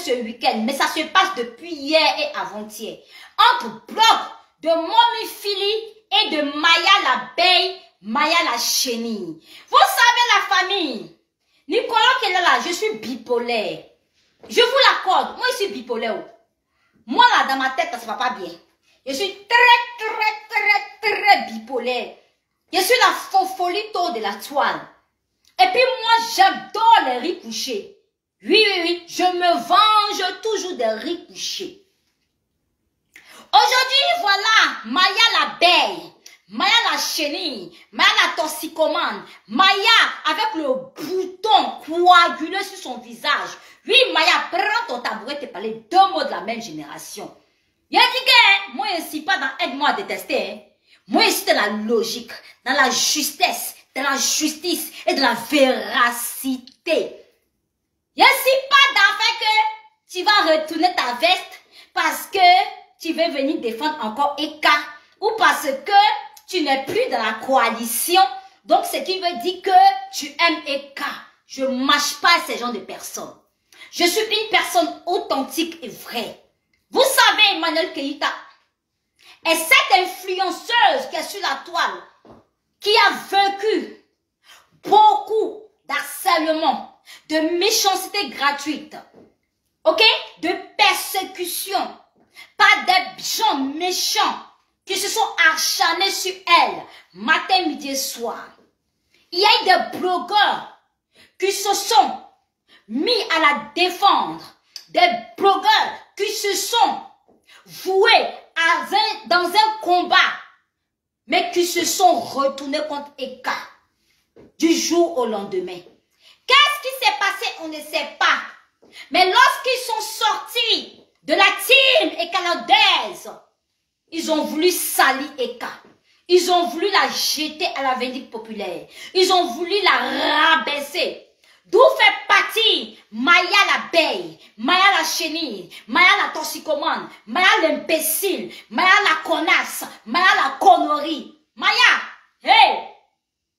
ce week-end, mais ça se passe depuis hier et avant-hier. Entre bloc de Mommy Philly et de Maya l'abeille, Maya la chenille. Vous savez la famille, Nicolas qui est là, je suis bipolaire. Je vous l'accorde, moi je suis bipolaire. Moi là dans ma tête, ça ne va pas bien. Je suis très bipolaire. Je suis la fofolito de la toile. Et puis moi j'adore les riz couchés. Oui, je me venge toujours des riz couchés. Aujourd'hui, voilà, Maya l'abeille, Maya la chenille, Maya la toxicomane, Maya avec le bouton coagulé sur son visage. Oui, Maya, prends ton tabouret et parler deux mots de la même génération. Il a dit que moi, je ne suis pas dans aide-moi à détester. Hein. Moi, je suis dans la logique, dans la justesse, dans la justice et dans la véracité. Je ne suis pas dans le fait que tu vas retourner ta veste parce que tu veux venir défendre encore Eka ou parce que tu n'es plus dans la coalition. Donc, ce qui veut dire que tu aimes Eka. Je ne mâche pas ces gens de personnes. Je suis une personne authentique et vraie. Vous savez, Emmanuel Keïta est cette influenceuse qui est sur la toile, qui a vaincu beaucoup d'harcèlement, de méchanceté gratuite, ok, de persécution, par des gens méchants qui se sont acharnés sur elle, matin, midi et soir. Il y a eu des blogueurs qui se sont mis à la défendre, des blogueurs qui se sont voués dans un combat, mais qui se sont retournés contre Eka du jour au lendemain. Qu'est-ce qui s'est passé? On ne sait pas. Mais lorsqu'ils sont sortis de la team écanadaise, ils ont voulu salir Eka. Ils ont voulu la jeter à la vindicte populaire. Ils ont voulu la rabaisser. D'où fait partie Maya l'abeille, Maya la chenille, Maya la toxicomane, Maya l'imbécile, Maya la connasse, Maya la connerie. Maya, hey,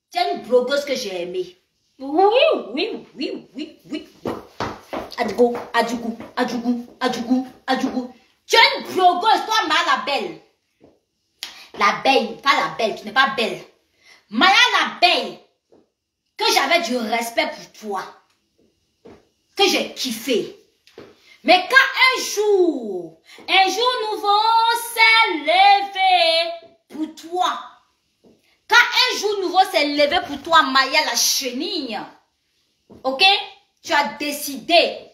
tu es une blogueuse que j'ai aimée. Oui. Adjougou. Tu es une blogueuse, toi, Maya la belle. L'abeille, pas la belle, tu n'es pas belle. Maya l'abeille. Que j'avais du respect pour toi, que j'ai kiffé. Mais quand un jour nouveau s'est levé pour toi, quand un jour nouveau s'est levé pour toi, Maya la chenille, ok, tu as décidé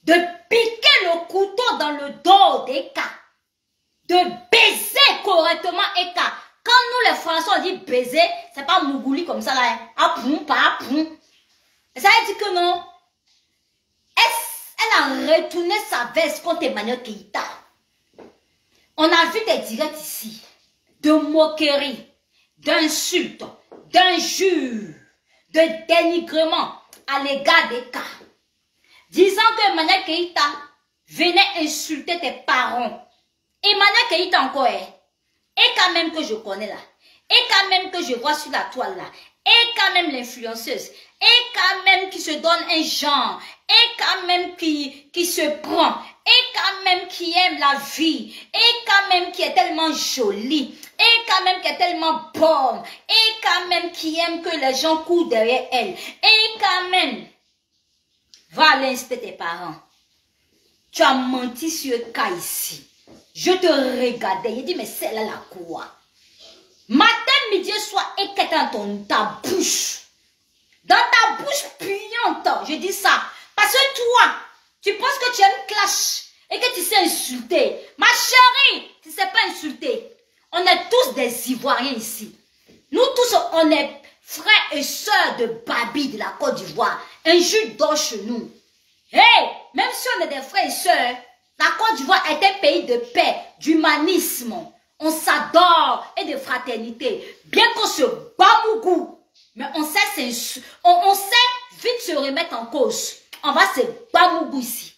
de piquer le couteau dans le dos d'Eka, de baiser correctement Eka. Quand nous les Français on dit baiser, c'est pas mougouli comme ça là. Apoum, pas apoum. Ça veut dire que non. Elle a retourné sa veste contre Emmanuel Keïta. On a vu des directs ici. De moquerie, d'insultes, d'injures, de dénigrement à l'égard des cas. Disant que Emmanuel Keïta venait insulter tes parents. Emmanuel Keïta encore est. Et quand même que je connais là, et quand même que je vois sur la toile là, et quand même l'influenceuse, et quand même qui se donne un genre, et quand même qui se prend, et quand même qui aime la vie, et quand même qui est tellement jolie, et quand même qui est tellement bonne, et quand même qui aime que les gens courent derrière elle, et quand même, va aller insulter tes parents. Tu as menti sur le cas ici. Je te regardais, il dit, mais celle-là, la quoi? Matin, midi, soir, et qu'est dans ta bouche? Dans ta bouche puante, je dis ça. Parce que toi, tu penses que tu aimes clash et que tu sais insulter. Ma chérie, tu ne sais pas insulter. On est tous des Ivoiriens ici. Nous tous, on est frères et sœurs de Babi de la Côte d'Ivoire. Un jus d'or chez nous. Hey, même si on est des frères et sœurs, la Côte d'Ivoire est un pays de paix, d'humanisme. On s'adore et de fraternité. Bien qu'on se bamougou, mais on sait vite se remettre en cause. On va se bamougou ici.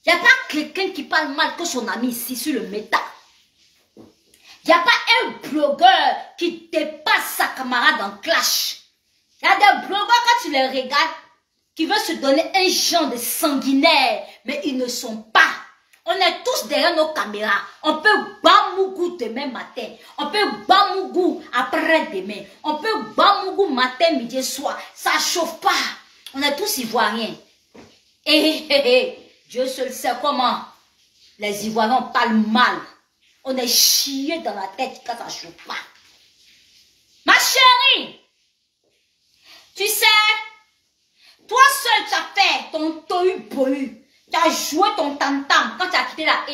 Il n'y a pas quelqu'un qui parle mal que son ami ici sur le méta. Il n'y a pas un blogueur qui dépasse sa camarade en clash. Il y a des blogueurs, quand tu les regardes, qui veulent se donner un genre de sanguinaire, mais ils ne sont pas. On est tous derrière nos caméras. On peut Bamougou demain matin. On peut Bamougou après-demain. On peut Bamougou matin, midi et soir. Ça chauffe pas. On est tous ivoiriens. Dieu seul sait comment les Ivoiriens parlent mal. On est chiés dans la tête quand ça chauffe pas. Ma chérie, tu sais, toi seul tu as fait ton tohu-bohu. Tu as joué ton tam-tam quand tu as quitté la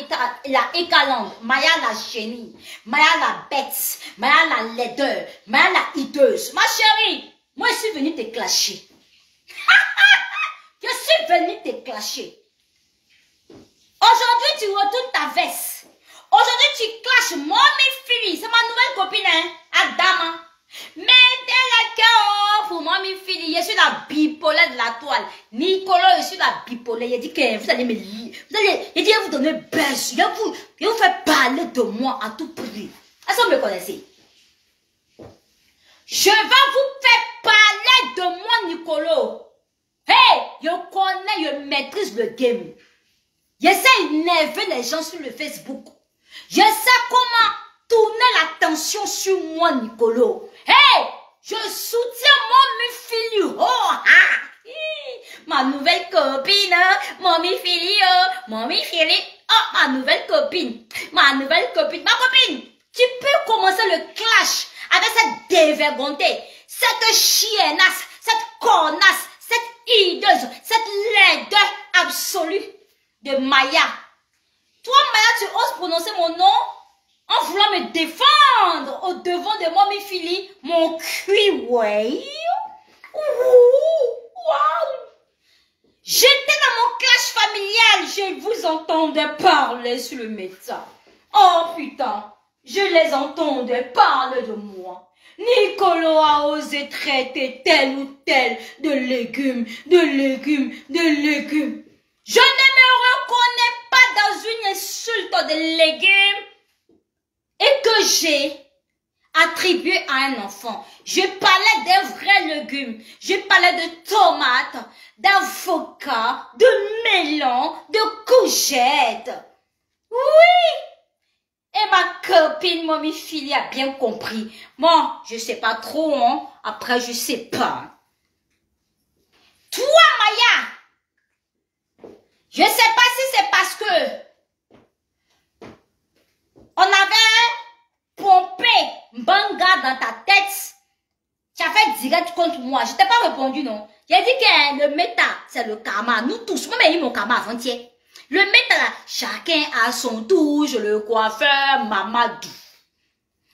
Ekaland. Maya la génie, Maya la bête, Maya la laideur, Maya la hideuse. Ma chérie, moi je suis venue te clasher. Je suis venue te clasher. Aujourd'hui tu retournes ta veste. Aujourd'hui tu clashes Mommy Philly. C'est ma nouvelle copine, hein, Adama. Mettez le cœur pour Mommy Philly. Je suis la bipolaire de la toile. Nicolas, je suis la bipolaire. Il dit que vous allez me lire. Il dit vous donner buzz. Il va vous faire parler de moi à tout prix. Est-ce que vous me connaissez? Je vais vous faire parler de moi, Nicolas. Hey, je connais, je maîtrise le game. J'essaie d'énerver les gens sur le Facebook. Je sais comment tourner l'attention sur moi, Nicolas. Hey, je soutiens Mommy Philly. Oh, ah, ma nouvelle copine, Mommy Philly, Mommy Philly. Oh, ma nouvelle copine, ma copine. Tu peux commencer le clash avec cette dévergondée, cette chiennasse, cette connasse, cette hideuse, cette laideur absolue de Maya. Toi, Maya, tu oses prononcer mon nom en voulant me défendre au devant de Mommy Philly, mon cul, ouais. Wow. J'étais dans mon clash familial, je vous entendais parler sur le médecin. Oh putain, je les entendais parler de moi. Nicolas a osé traiter tel ou tel de légumes. Je ne me reconnais pas dans une insulte de légumes et que j'ai attribué à un enfant. Je parlais d'un vrai légume. Je parlais de tomates, d'avocats, de melons, de courgettes. Oui! Et ma copine Mommy Philly a bien compris. Bon, je sais pas trop, hein. Après, je sais pas. Toi, Maya, je sais pas si c'est parce que on avait pompé Mbanga dans ta tête. Tu as fait direct contre moi. Je t'ai pas répondu, non. J'ai dit que le méta, c'est le karma. Nous tous, moi, j'ai eu mon karma avant-hier. Le méta là, chacun a son touche, le coiffeur Mamadou.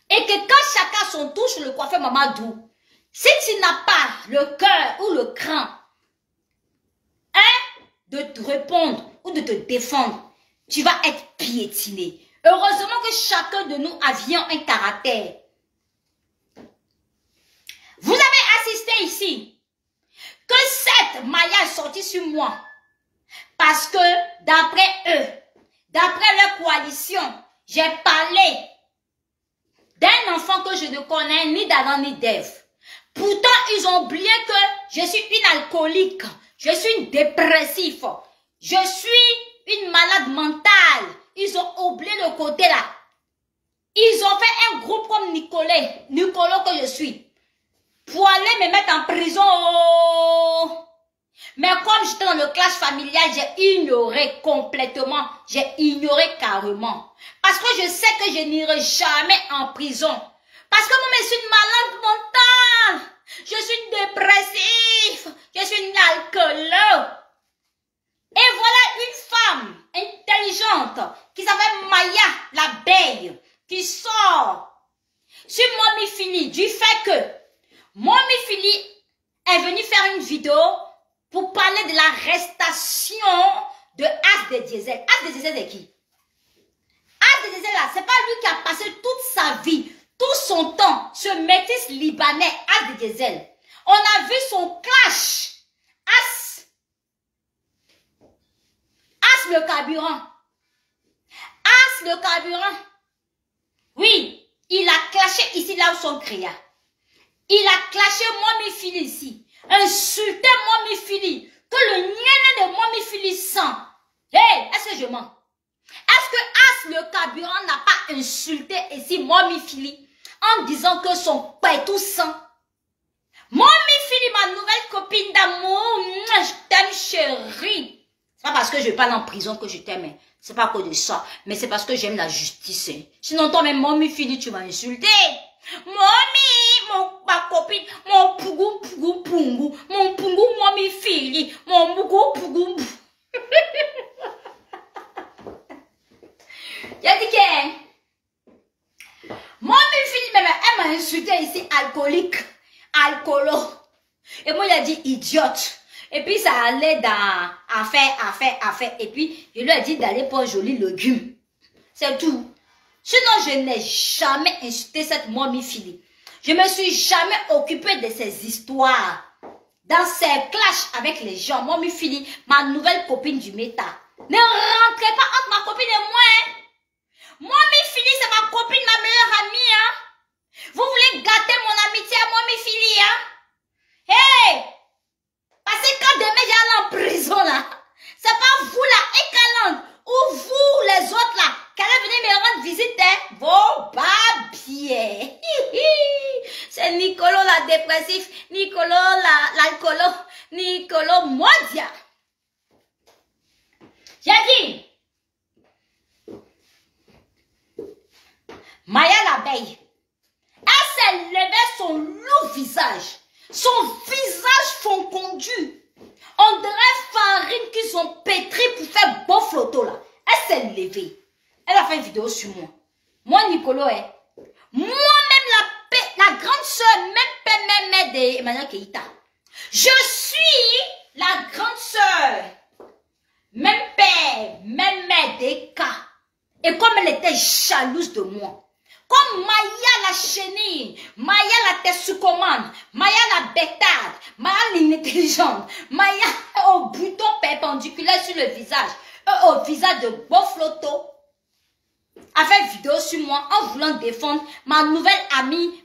Et que quand chacun a son touche, le coiffeur Mamadou, si tu n'as pas le cœur ou le cran, de te répondre ou de te défendre, tu vas être piétiné. Heureusement que chacun de nous avions un caractère. Vous avez assisté ici que cette Maya est sortie sur moi. Parce que d'après eux, d'après leur coalition, j'ai parlé d'un enfant que je ne connais ni d'Adam ni d'Ève. Pourtant, ils ont oublié que je suis une alcoolique, je suis une dépressive, je suis une malade mentale. Ils ont oublié le côté là. Ils ont fait un groupe comme Nicolas que je suis, pour aller me mettre en prison. Mais comme j'étais dans le clash familial, j'ai ignoré complètement. J'ai ignoré carrément. Parce que je sais que je n'irai jamais en prison. Parce que moi, je suis une malade mentale. Je suis une dépressive. Je suis une alcoolique. Et voilà une femme intelligente qui s'appelle Maya l'abeille qui sort sur Mommy Philly du fait que Mommy Philly est venue faire une vidéo pour parler de l'arrestation de As de Diesel. As de Diesel c'est qui? As de Diesel là, c'est pas lui qui a passé toute sa vie, tout son temps, ce métis libanais As de Diesel. On a vu son clash. As le carburant. As le carburant. Oui, il a clashé ici là où son créa. Il a clashé Mommy Philly ici. Insulté Mommy Philly. que le nienne de Mommy Philly sent. Hey, est-ce que je mens? Est-ce que As le carburant n'a pas insulté ici Mommy Philly en disant que son pétou sent? Mommy Philly, ma nouvelle copine d'amour, je t'aime chérie. C'est pas parce que je parle en prison que je t'aime. C'est pas à cause de ça. Mais c'est parce que j'aime la justice. Sinon, toi-même, Mommy Philly, tu m'as insulté. Mommy, ma copine, mon pougou, pougou, pougou, mon pougou, Mommy Philly, mon pougou, pougou. J'ai dit que Mommy Philly, même, elle m'a insulté ici, alcoolique, alcoolo. Et moi, il a dit idiote. Et puis, ça allait dans affaire. Et puis, je lui ai dit d'aller pour un joli légume. C'est tout. Sinon, je n'ai jamais insulté cette Mommy Philly. Je ne me suis jamais occupée de ces histoires. Dans ces clashs avec les gens, Mommy Philly, ma nouvelle copine du méta. Ne rentrez pas entre ma copine et moi. Hein. Mommy Philly, c'est ma copine, ma meilleure amie. Hein. Vous voulez gâter mon amitié à Mommy Philly, hein? Hey! Parce que quand demain j'allais en prison là, c'est pas vous là, Ekalande, ou vous les autres là, qui allez venir me rendre visite, hein? Vos babiers. C'est Nicolo la dépressif, Nicolo l'alcoolo, Nicolo Modia. J'ai dit, Maya l'abeille, elle s'est levée son lourd visage. Son visage foncondu. On dirait farine qu'ils ont pétri pour faire beau flotto là. Elle s'est levée. Elle a fait une vidéo sur moi. Moi, Nicolo, moi-même la grande soeur, même mère de Emmanuel Keïta. Je suis la grande soeur. Même père, même mère d'Eka. Et comme elle était jalouse de moi. Comme Maya la chenille, Maya la tête sous commande, Maya la bêtade, Maya l'inintelligente, Maya au bouton perpendiculaire sur le visage, au visage de Bofloto, a fait une vidéo sur moi en voulant défendre ma nouvelle amie,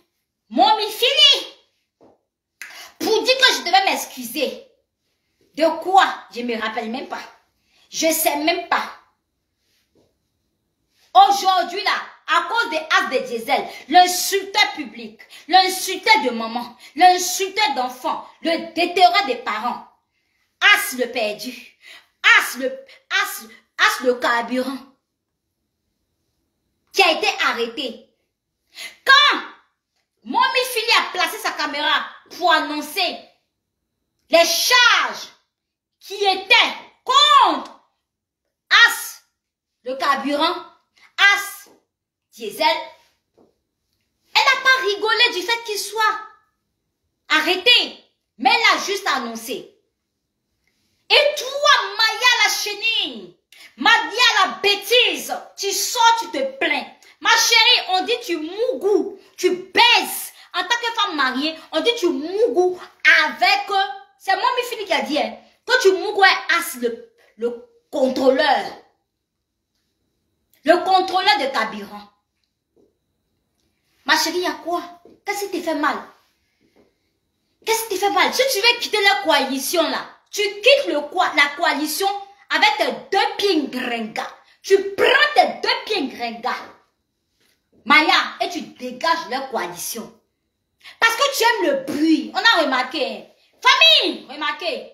Mommy Philly, pour dire que je devais m'excuser. De quoi? Je ne me rappelle même pas. Je ne sais même pas. Aujourd'hui là, à cause des actes de diesel, l'insulteur public, l'insulteur de maman, l'insulteur d'enfants, le déterreur des parents, As le perdu, As le carburant, qui a été arrêté. Quand Mommy Philly a placé sa caméra pour annoncer les charges qui étaient contre As le carburant, As diesel, elle n'a pas rigolé du fait qu'il soit arrêté, mais elle a juste annoncé. Et toi, Maya la chenille, Madia la bêtise, tu sors, tu te plains. Ma chérie, on dit tu mougou, tu baises. En tant que femme mariée, on dit tu mougou avec... C'est Mommy Philly qui a dit, hein, que tu mougou As le contrôleur. Le contrôleur de carburant. Ma chérie, il y a quoi? Qu'est-ce qui te fait mal? Qu'est-ce qui te fait mal? Si tu veux quitter la coalition là, tu quittes la coalition avec tes deux pieds gringas. Tu prends tes deux pieds gringas, Maya, et tu dégages la coalition. Parce que tu aimes le bruit. On a remarqué. Famille, remarquez.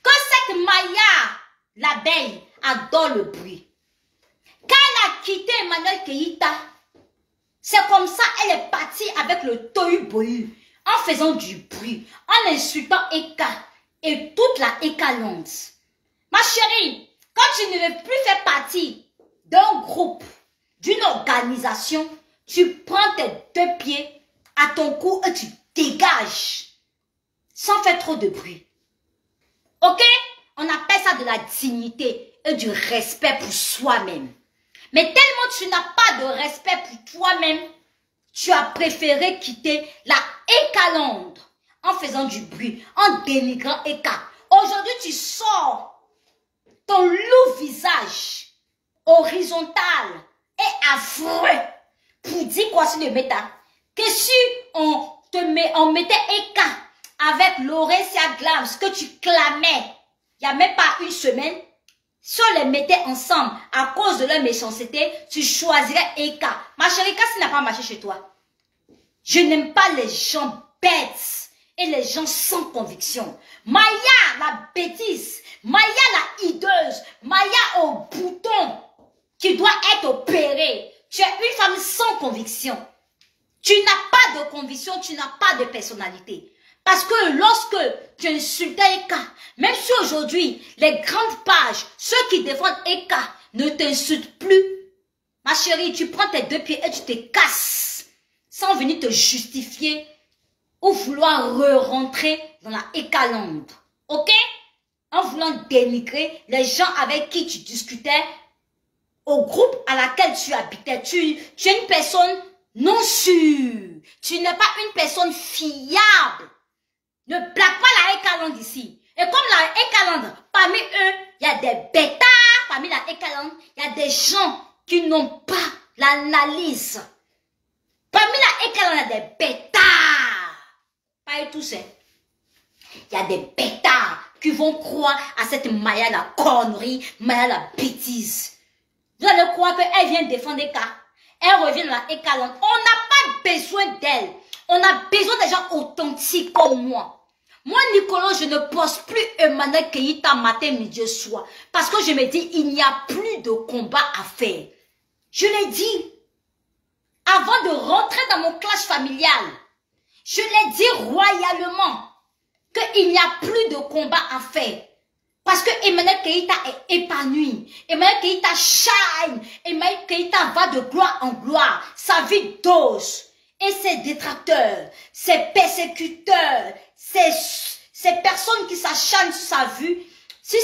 Que cette Maya, l'abeille, adore le bruit. Quand elle a quitté Emmanuel Keïta, c'est comme ça elle est partie avec le tohu-bohu, en faisant du bruit, en insultant Eka et toute la Ekalande. Ma chérie, quand tu ne veux plus faire partie d'un groupe, d'une organisation, tu prends tes deux pieds à ton cou et tu dégages sans faire trop de bruit. Ok? On appelle ça de la dignité et du respect pour soi-même. Mais tellement tu n'as pas de respect pour toi-même, tu as préféré quitter la Ekalande en faisant du bruit, en dénigrant Eka. Aujourd'hui, tu sors ton lourd visage horizontal et affreux pour dire quoi sur le méta. Que si on mettait Eka avec Laurencia Glams que tu clamais, il n'y a même pas une semaine, si on les mettait ensemble à cause de leur méchanceté, tu choisirais Eka. Ma chérie, qu'est-ce qui n'a pas marché chez toi? Je n'aime pas les gens bêtes et les gens sans conviction. Maya, la bêtise. Maya, la hideuse. Maya au bouton qui doit être opérée. Tu es une femme sans conviction. Tu n'as pas de conviction, tu n'as pas de personnalité. Parce que lorsque tu insultais Eka, même si aujourd'hui, les grandes pages, ceux qui défendent Eka, ne t'insultent plus, ma chérie, tu prends tes deux pieds et tu te casses, sans venir te justifier ou vouloir re-rentrer dans la Eka Land. Ok? En voulant dénigrer les gens avec qui tu discutais, au groupe à laquelle tu habitais. Tu es une personne non sûre. Tu n'es pas une personne fiable. Ne blague pas la Eka Land ici. Et comme la Eka Land, parmi eux, il y a des bêtards. Parmi la Eka Land, il y a des gens qui n'ont pas l'analyse. Parmi la Eka Land, il y a des bêtards. Pas eux tous, hein. Il y a des bêtards qui vont croire à cette Maya la connerie, Maya la bêtise. Vous allez croire qu'elle vient défendre Eka. Elle revient dans la Eka Land. On n'a pas besoin d'elle. On a besoin des gens authentiques comme moi. Moi, Nicolas, je ne poste plus Emmanuel Keïta matin, midi, soir. Parce que je me dis, il n'y a plus de combat à faire. Je l'ai dit. Avant de rentrer dans mon clash familial, je l'ai dit royalement qu'il n'y a plus de combat à faire. Parce que Emmanuel Keïta est épanoui. Emmanuel Keïta shine. Emmanuel Keïta va de gloire en gloire. Sa vie dose. Et ses détracteurs, ses persécuteurs, ces personnes qui s'acharnent sur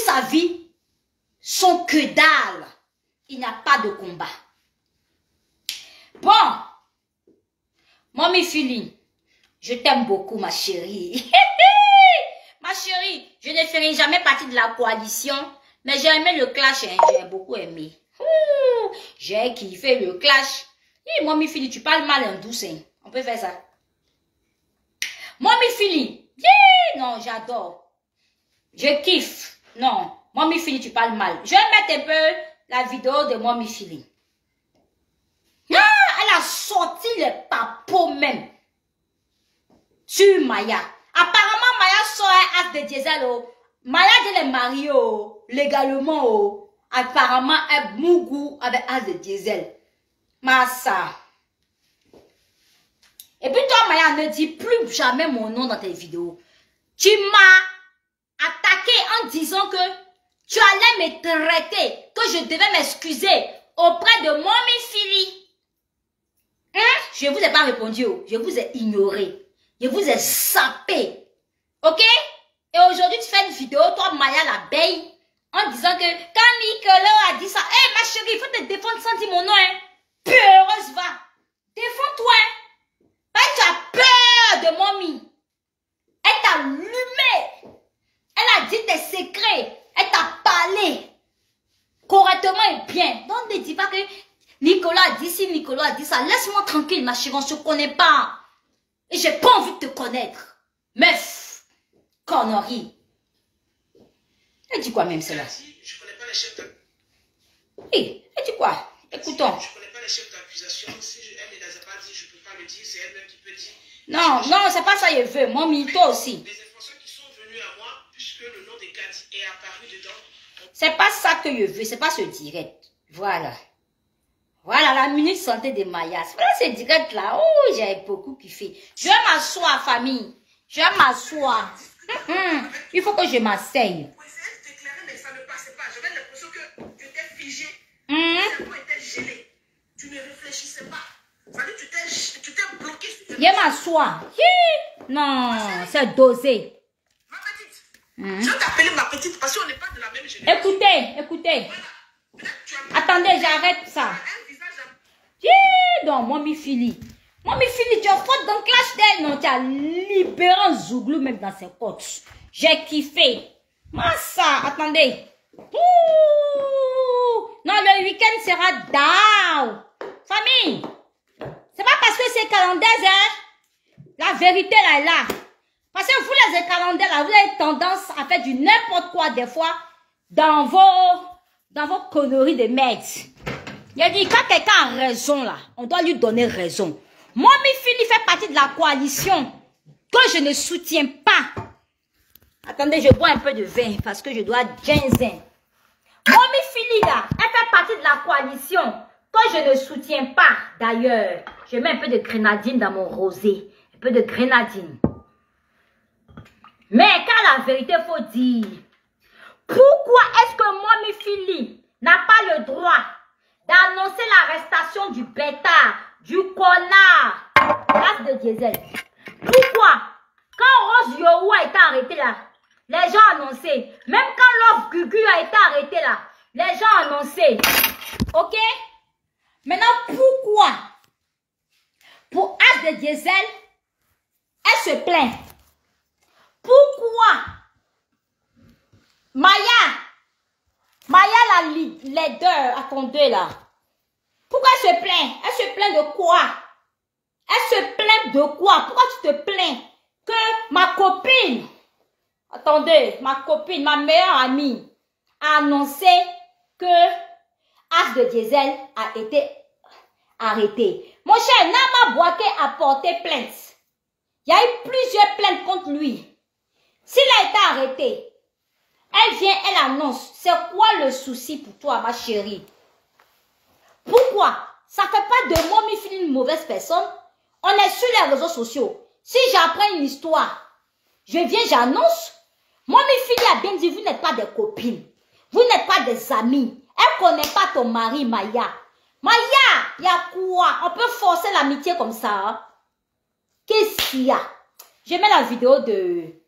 sa vie, sont que dalle. Il n'y a pas de combat. Bon, Mommy Philly, je t'aime beaucoup, ma chérie. Ma chérie, je ne ferai jamais partie de la coalition, mais j'ai aimé le clash, hein, j'ai beaucoup aimé. J'ai kiffé le clash. Hey, Mommy Philly, tu parles mal en douce, hein. On peut faire ça. Mommy Philly, yeah, non, j'adore. Je kiffe. Non, Mommy Philly, tu parles mal. Je vais mettre un peu la vidéo de Mommy Philly. Ah, elle a sorti les papos même sur Maya. Apparemment, Maya sort un acte de diesel. Oh. Maya dit les marier oh, légalement. Oh. Apparemment, elle mougou avec acte de diesel. Massa. Et puis toi, Maya, ne dis plus jamais mon nom dans tes vidéos. Tu m'as attaqué en disant que tu allais me traiter, que je devais m'excuser auprès de Mommy Philly. Hein? Je ne vous ai pas répondu. Je vous ai ignoré. Je vous ai sapé. Ok? Et aujourd'hui, tu fais une vidéo, toi, Maya, l'abeille, en disant que quand Nicolas a dit ça, hé, ma chérie, il faut te défendre sans dire mon nom. Hein? Peureuse, va. Défends-toi. Tu as peur de Mommy. Elle t'a allumé. Elle a dit tes secrets. Elle t'a parlé correctement et bien. Donc ne dis pas que Nicolas a dit ci, Nicolas a dit ça. Laisse-moi tranquille, ma chérie, on ne se connaît pas. Et j'ai pas envie de te connaître. Meuf, connerie. Elle dit quoi même cela? Je connais pas les chefs d'accusation. Oui, elle dit quoi? Écoutons. Je connais pas les chefs d'accusation. Si elle ne les a pas dit, je peux pas le dire. C'est elle-même qui peut dire. Non, non, c'est pas ça je veux. Mommy, toi aussi. Les informations qui sont venues à moi, puisque le nom de Cathy est apparu dedans. C'est pas ça que je veux, c'est pas ce direct. Voilà. Voilà la minute santé de Maya. Voilà ce direct là. Oh, j'ai beaucoup kiffé. Je vais m'asseoir, famille. Je vais m'asseoir. Il faut que je m'asseye. Pour essayer de t'éclairer, mais ça ne passait pas. J'avais l'impression que tu étais figé. Tes cerveau était gelé. Tu ne réfléchissais pas. Ça veut dire que tu t'es bloqué. Je vais m'asseoir. Non, c'est dosé. Ma petite. Je vais t'appeler ma petite parce qu'on n'est pas de la même génération. Écoutez, écoutez. Voilà. Attendez, j'arrête ça. Donc, Mommy Philly. Mommy Philly, tu as faute dans le clash d'elle. Non, tu as libéré un Zouglou même dans ses côtes. J'ai kiffé. Massa, attendez. Ouh. Non, le week-end sera down. Famille. C'est pas parce que c'est calendaise, hein. La vérité, là est là. Parce que vous, les écalandais, là, vous avez tendance à faire du n'importe quoi, des fois, dans vos conneries de merde. Il a dit, quand quelqu'un a raison, là, on doit lui donner raison. Moi, Phili fait partie de la coalition que je ne soutiens pas. Attendez, je bois un peu de vin parce que je dois ginseng. Mommy Phili, là, elle fait partie de la coalition que je ne soutiens pas. D'ailleurs, je mets un peu de grenadine dans mon rosé. Un peu de grenadine. Mais quand la vérité faut dire, pourquoi est-ce que Mommy Phili n'a pas le droit d'annoncer l'arrestation du bêtard, du connard, race de diesel? Pourquoi? Quand Rose Yohou a été arrêté là, les gens annonçaient. Même quand Love Gugu a été arrêté là, les gens annonçaient. Ok? Maintenant, pourquoi? Pour As de Diesel, elle se plaint. Pourquoi? Maya la leader, attendez là. Pourquoi elle se plaint? Elle se plaint de quoi? Elle se plaint de quoi? Pourquoi tu te plains que ma copine, attendez, ma copine, ma meilleure amie, a annoncé que As de Diesel a été arrêté? Mon cher, Nama Bouaké a porté plainte. Il y a eu plusieurs plaintes contre lui. S'il a été arrêté, elle vient, elle annonce. C'est quoi le souci pour toi, ma chérie? Pourquoi? Ça ne fait pas de moi, Phili, une mauvaise personne. On est sur les réseaux sociaux. Si j'apprends une histoire, je viens, j'annonce. Moi, Phili a bien dit, vous n'êtes pas des copines. Vous n'êtes pas des amis. Elle ne connaît pas ton mari, Maya. Maya, il y a quoi? On peut forcer l'amitié comme ça. Hein? Qu'est-ce qu'il y a? Je mets la vidéo de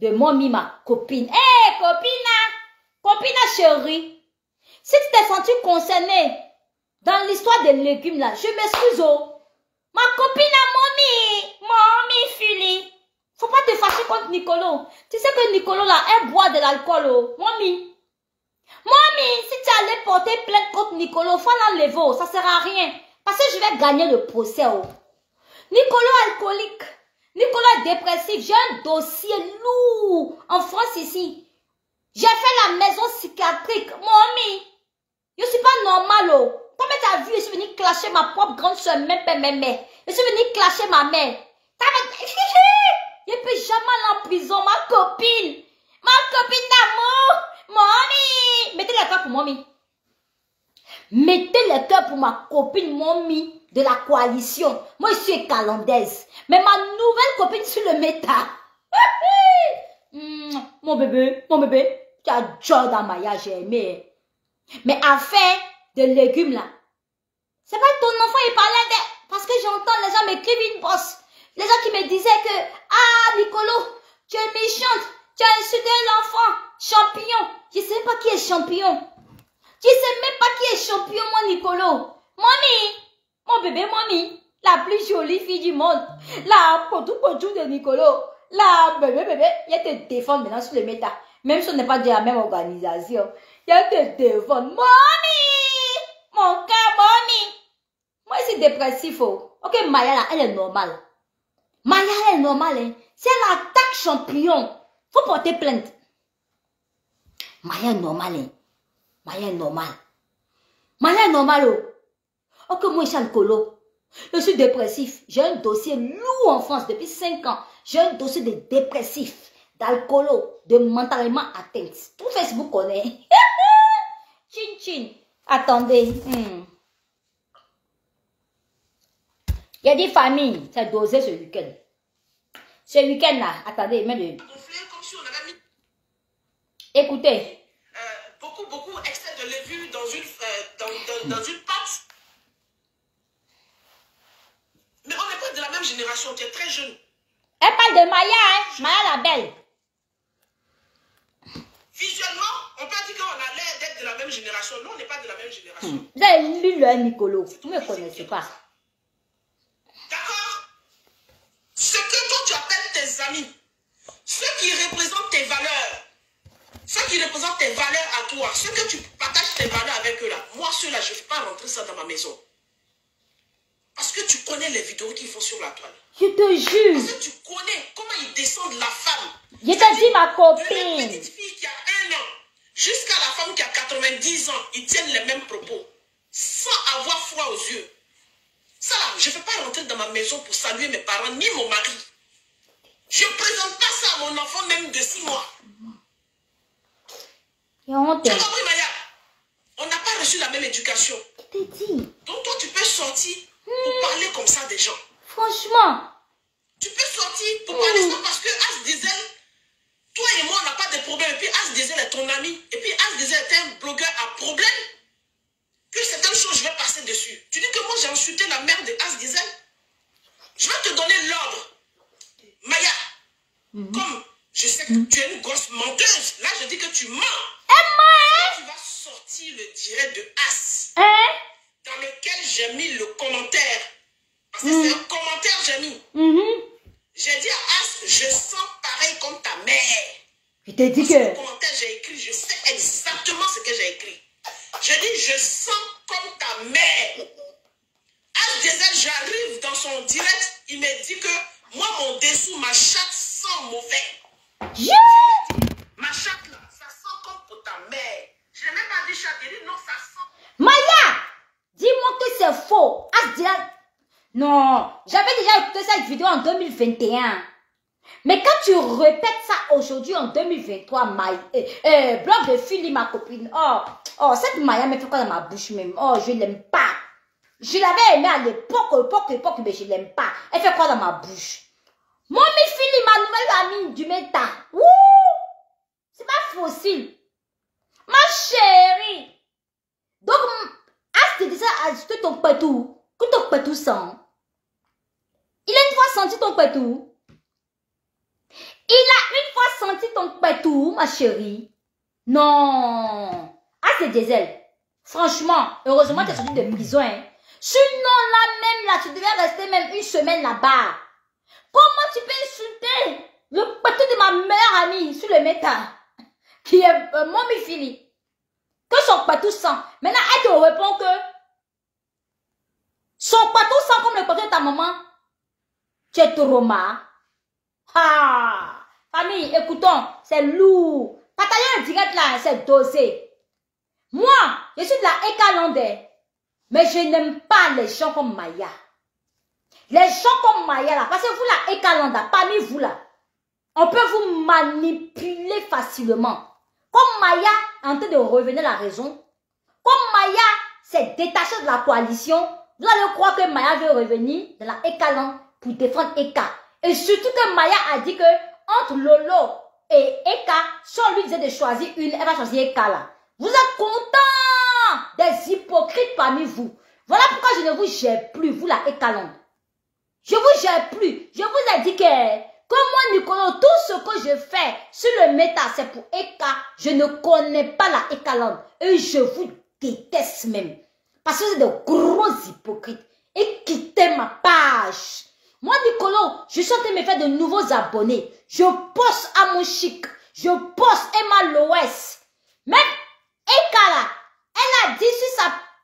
Mommy, ma copine. Hé, copine chérie. Si tu t'es senti concernée dans l'histoire des légumes là, je m'excuse. Oh. Ma copine à Mommy Phili. Faut pas te fâcher contre Nicolo. Tu sais que Nicolo là, elle boit de l'alcool. Oh. Mommy, si tu allais porter plainte contre Nicolo, faut l'enlever. Oh. Ça sert à rien. Parce que je vais gagner le procès. Oh. Nicolo alcoolique. Nicolas dépressif, j'ai un dossier lourd en France ici. J'ai fait la maison psychiatrique. Mommy, je suis pas normale. Oh. Comme tu as vu, je suis venue clasher ma propre grande soeur, même pas mes mères. Je suis venue clasher ma mère. Je ne peux jamais aller en prison, ma copine. Ma copine d'amour. Mommy. Mettez le cœur pour Mommy. Mettez le cœur pour ma copine Mommy de la coalition. Moi, je suis calandaise. Mais ma nouvelle copine sur le méta. Mon bébé, tu as Jordan Maya, j'ai aimé. Mais affaire de légumes là, c'est pas ton enfant, il parlait de... Parce que j'entends les gens m'écrivent une bosse. Les gens qui me disaient que, ah, Nicolo, tu es méchante, tu as insulté l'enfant, champignon. Je sais même pas qui est champignon. Je sais même pas qui est champignon, moi, Nicolo. Mommy, mon bébé, Mommy, la plus jolie fille du monde. La potou de Nicolo. La bébé, il y a te défendre maintenant sur le méta. Même si on n'est pas de la même organisation. Il y a te défendre. Mommy, mon cœur, Mommy. Moi, c'est dépressif. Oh. Ok, Maya, là, elle est normale. Maya, elle est normale. Hein. Si elle attaque champignon, faut porter plainte. Maya est normale. Hein. Maya est normale. Maya est normale. Oh. Ok, moi, je suis alcoolo. Je suis dépressif. J'ai un dossier lourd en France depuis 5 ans. J'ai un dossier de dépressif, d'alcoolo, de mentalement atteinte. Tout Facebook connaît. Chin chin. Attendez. Il y a des familles, c'est dosé ce week-end. Ce week-end-là, attendez, mais de... Écoutez. Beaucoup extrait de levure dans une pâte. Mais on n'est pas de la même génération, tu es très jeune. Elle parle de Maya, hein? Maya la belle. Visuellement, on peut dire qu'on a l'air d'être de la même génération. Non, on n'est pas de la même génération. Vous avez lu le Nicolo. Vous ne me connaissez pas. D'accord? Ce que toi tu appelles tes amis, ceux qui représentent tes valeurs, ceux qui représentent tes valeurs à toi, ceux que tu partages tes valeurs avec eux là, moi ceux-là, je ne fais pas rentrer ça dans ma maison. Parce que tu connais les vidéos qu'ils font sur la toile. Je te jure. Parce que tu connais comment ils descendent la femme. Je te dis, ma De copine. la petite fille qui a 1 an jusqu'à la femme qui a 90 ans, ils tiennent les mêmes propos. Sans avoir froid aux yeux. Ça là, je ne vais pas rentrer dans ma maison pour saluer mes parents ni mon mari. Je ne présente pas ça à mon enfant même de 6 mois. Tu as honte. Tu as compris, Maya? On n'a pas reçu la même éducation. Je te dis. Donc toi, tu peux sortir pour parler comme ça des gens. Franchement. Tu peux sortir pour parler ça parce que As Diesel, toi et moi, on n'a pas de problème. Et puis As Diesel est ton ami. Et puis As Diesel est un blogueur à problème. Que certaines choses, je vais passer dessus. Tu dis que moi, j'ai insulté la mère de As Diesel. Je vais te donner l'ordre. Maya, comme je sais que tu es une grosse menteuse, là, je dis que tu mens. Tu vas sortir le direct de As. Dans lequel j'ai mis le commentaire. Parce que c'est un commentaire, j'ai mis. J'ai dit à As, je sens pareil comme ta mère. Je te dis Dans le que... commentaire, j'ai écrit, je sais exactement ce que j'ai écrit. Je dis, je sens comme ta mère. As Diesel, j'arrive dans son direct, il me dit que moi, mon dessous, ma chatte sent mauvais. Ma chatte là, ça sent comme pour ta mère. Je n'ai même pas dit chatte, il dit non, ça sent. Maya, dis-moi que c'est faux. As Diesel... Non, j'avais déjà écouté cette vidéo en 2021. Mais quand tu répètes ça aujourd'hui en 2023, bloc de Philly, ma copine. Oh, cette Maya me fait quoi dans ma bouche même? Oh, je l'aime pas. Je l'avais aimée à l'époque, mais je l'aime pas. Elle fait quoi dans ma bouche? Mommy Philly, ma nouvelle amie du méta. Ouh! C'est pas facile. Ma chérie. Donc, As te dit ça, ajouter ton patou. Que ton patou sent. Il a une fois senti ton patou. Il a une fois senti ton patou, ma chérie. Non. As Diesel. Franchement, heureusement, tu es sorti de prison. Hein. Sinon, là, tu devais rester même une semaine là-bas. Comment tu peux insulter le patou de ma meilleure amie sur le méta, qui est Mommy Philly, que son patou sent. Maintenant, elle te répond que son patou sent comme le patou de ta maman. Tu es trauma. Ah, famille, écoutons, c'est lourd. Partager un direct là, c'est dosé. Moi, je suis de la Ekalandais, mais je n'aime pas les gens comme Maya. Les gens comme Maya là, parce que vous la Ekalanda, parmi vous là, on peut vous manipuler facilement. Comme Maya est en train de revenir à la raison, comme Maya s'est détachée de la coalition, vous allez croire que Maya veut revenir de la Ekaland pour défendre Eka. Et surtout que Maya a dit que entre Lolo et Eka, si on lui disait de choisir une, elle va choisir Eka là. Vous êtes contents des hypocrites parmi vous. Voilà pourquoi je ne vous gère plus, vous la Ekaland. Je vous gère plus. Je vous ai dit que moi, Nicolas, tout ce que je fais sur le méta, c'est pour Eka. Je ne connais pas la Ekaland. Et je vous déteste même. Parce que vous êtes de gros hypocrites. Et quittez ma page. Moi, Nicolas, je suis en train de me faire de nouveaux abonnés. Je poste à mon chic. Je poste Emma Loès. Même Eka là, elle a dit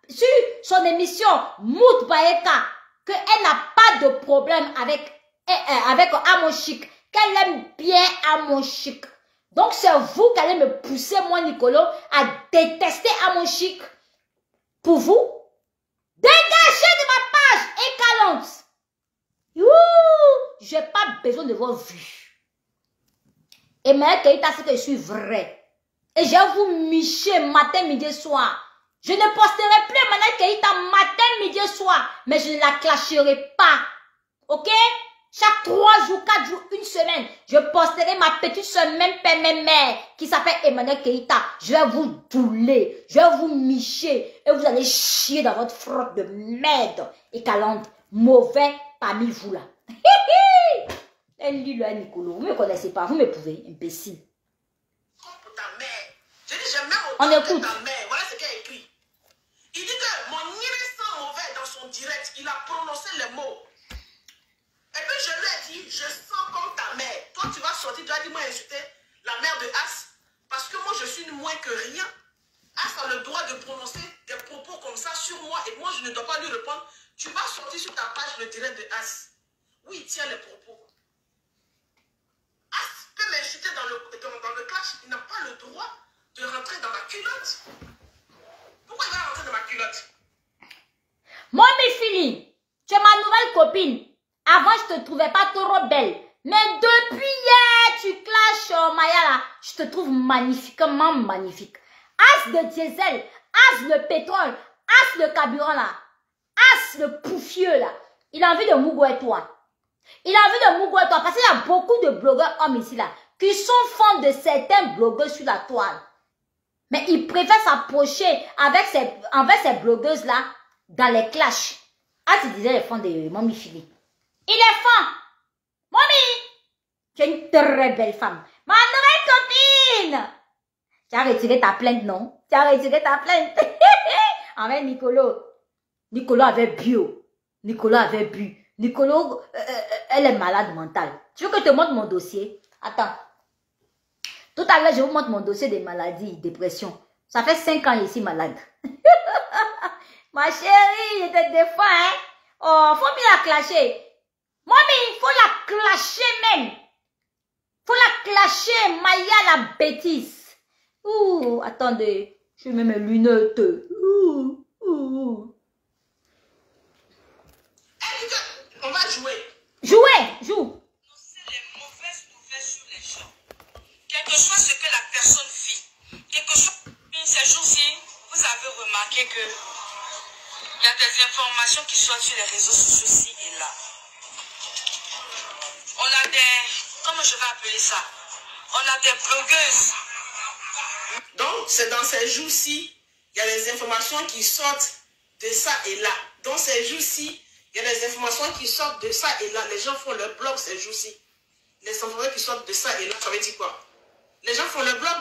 sur son émission Mood by Eka qu'elle n'a pas de problème avec Amon Chic, qu'elle aime bien Amon Chic. Donc c'est vous qui allez me pousser, moi Nicolas, à détester Amon Chic. Pour vous, dégagez de ma page Ekalante. Je n'ai pas besoin de vos vues. Et Maya Keita, c'est que je suis vrai. Et je vais vous micher matin, midi, soir. Je ne posterai plus Maya Keita matin, midi, soir. Mais je ne la clasherai pas. Ok? Chaque 3 jours, 4 jours, une semaine, je posterai ma petite soeur, même père, même mère, qui s'appelle Emmanuel Keita. Je vais vous douler, je vais vous micher, et vous allez chier dans votre frotte de merde. Et Calande, mauvais parmi vous là. Elle lit le Nicolo, vous ne me connaissez pas, vous me pouvez, imbécile. Pour ta mère. Je dis, j'aime même On autant écoute. que ta mère. Voilà ce qu'elle a écrit. Il dit que mon Niré sent mauvais dans son direct. Il a prononcé les mots. Et puis je lui ai dit, je sens comme ta mère. Toi, tu vas sortir, tu vas dire, moi, insulter la mère de As. Parce que moi, je suis moins que rien. As a le droit de prononcer des propos comme ça sur moi. Et moi, je ne dois pas lui répondre. Tu vas sortir sur ta page le direct de As. Où il tient les propos. As peut m'insulter dans le clash. Il n'a pas le droit de rentrer dans ma culotte. Pourquoi il va rentrer dans ma culotte? Mommy Philly, tu es ma nouvelle copine. Avant, je te trouvais pas trop belle. Mais depuis hier, tu clashes Maya là. Je te trouve magnifiquement magnifique. As de diesel, as le pétrole, as le carburant là. As le pouffieux là. Il a envie de mougouer toi. Il a envie de mougouer toi. Parce qu'il y a beaucoup de blogueurs hommes ici là. Qui sont fans de certains blogueurs sur la toile. Mais il préfère s'approcher avec ces blogueuses là. Dans les clashs. As il disait les fans de Mommy Philly. Il est fan. Mommy, tu es une très belle femme. Ma nouvelle copine. Tu as retiré ta plainte, non? Tu as retiré ta plainte. Avec Nicolo. Nicolo avait bio. Nicolo avait bu. Nicolo, elle est malade mentale. Tu veux que je te montre mon dossier? Attends. Tout à l'heure, je vous montre mon dossier de maladie, dépression. Ça fait 5 ans ici malade. Ma chérie, je te défends, hein? Oh, faut bien la clasher. Mommy, faut la clasher même. Faut la clasher, Maya la bêtise. Ouh, attendez, je mets mes lunettes. On va jouer. Jouer, joue. C'est les mauvaises nouvelles sur les gens. Quel que soit ce que la personne vit, quel que soit ces jours-ci, vous avez remarqué que il y a des informations qui sortent sur les réseaux sociaux ci et là. On a des, comment je vais appeler ça? On a des blogueuses. Donc, c'est dans ces jours-ci, il y a des informations qui sortent de ça et là. Dans ces jours-ci, il y a des informations qui sortent de ça et là. Les gens font leur blog ces jours-ci. Les informations qui sortent de ça et là, ça veut dire quoi? Les gens font leur blog.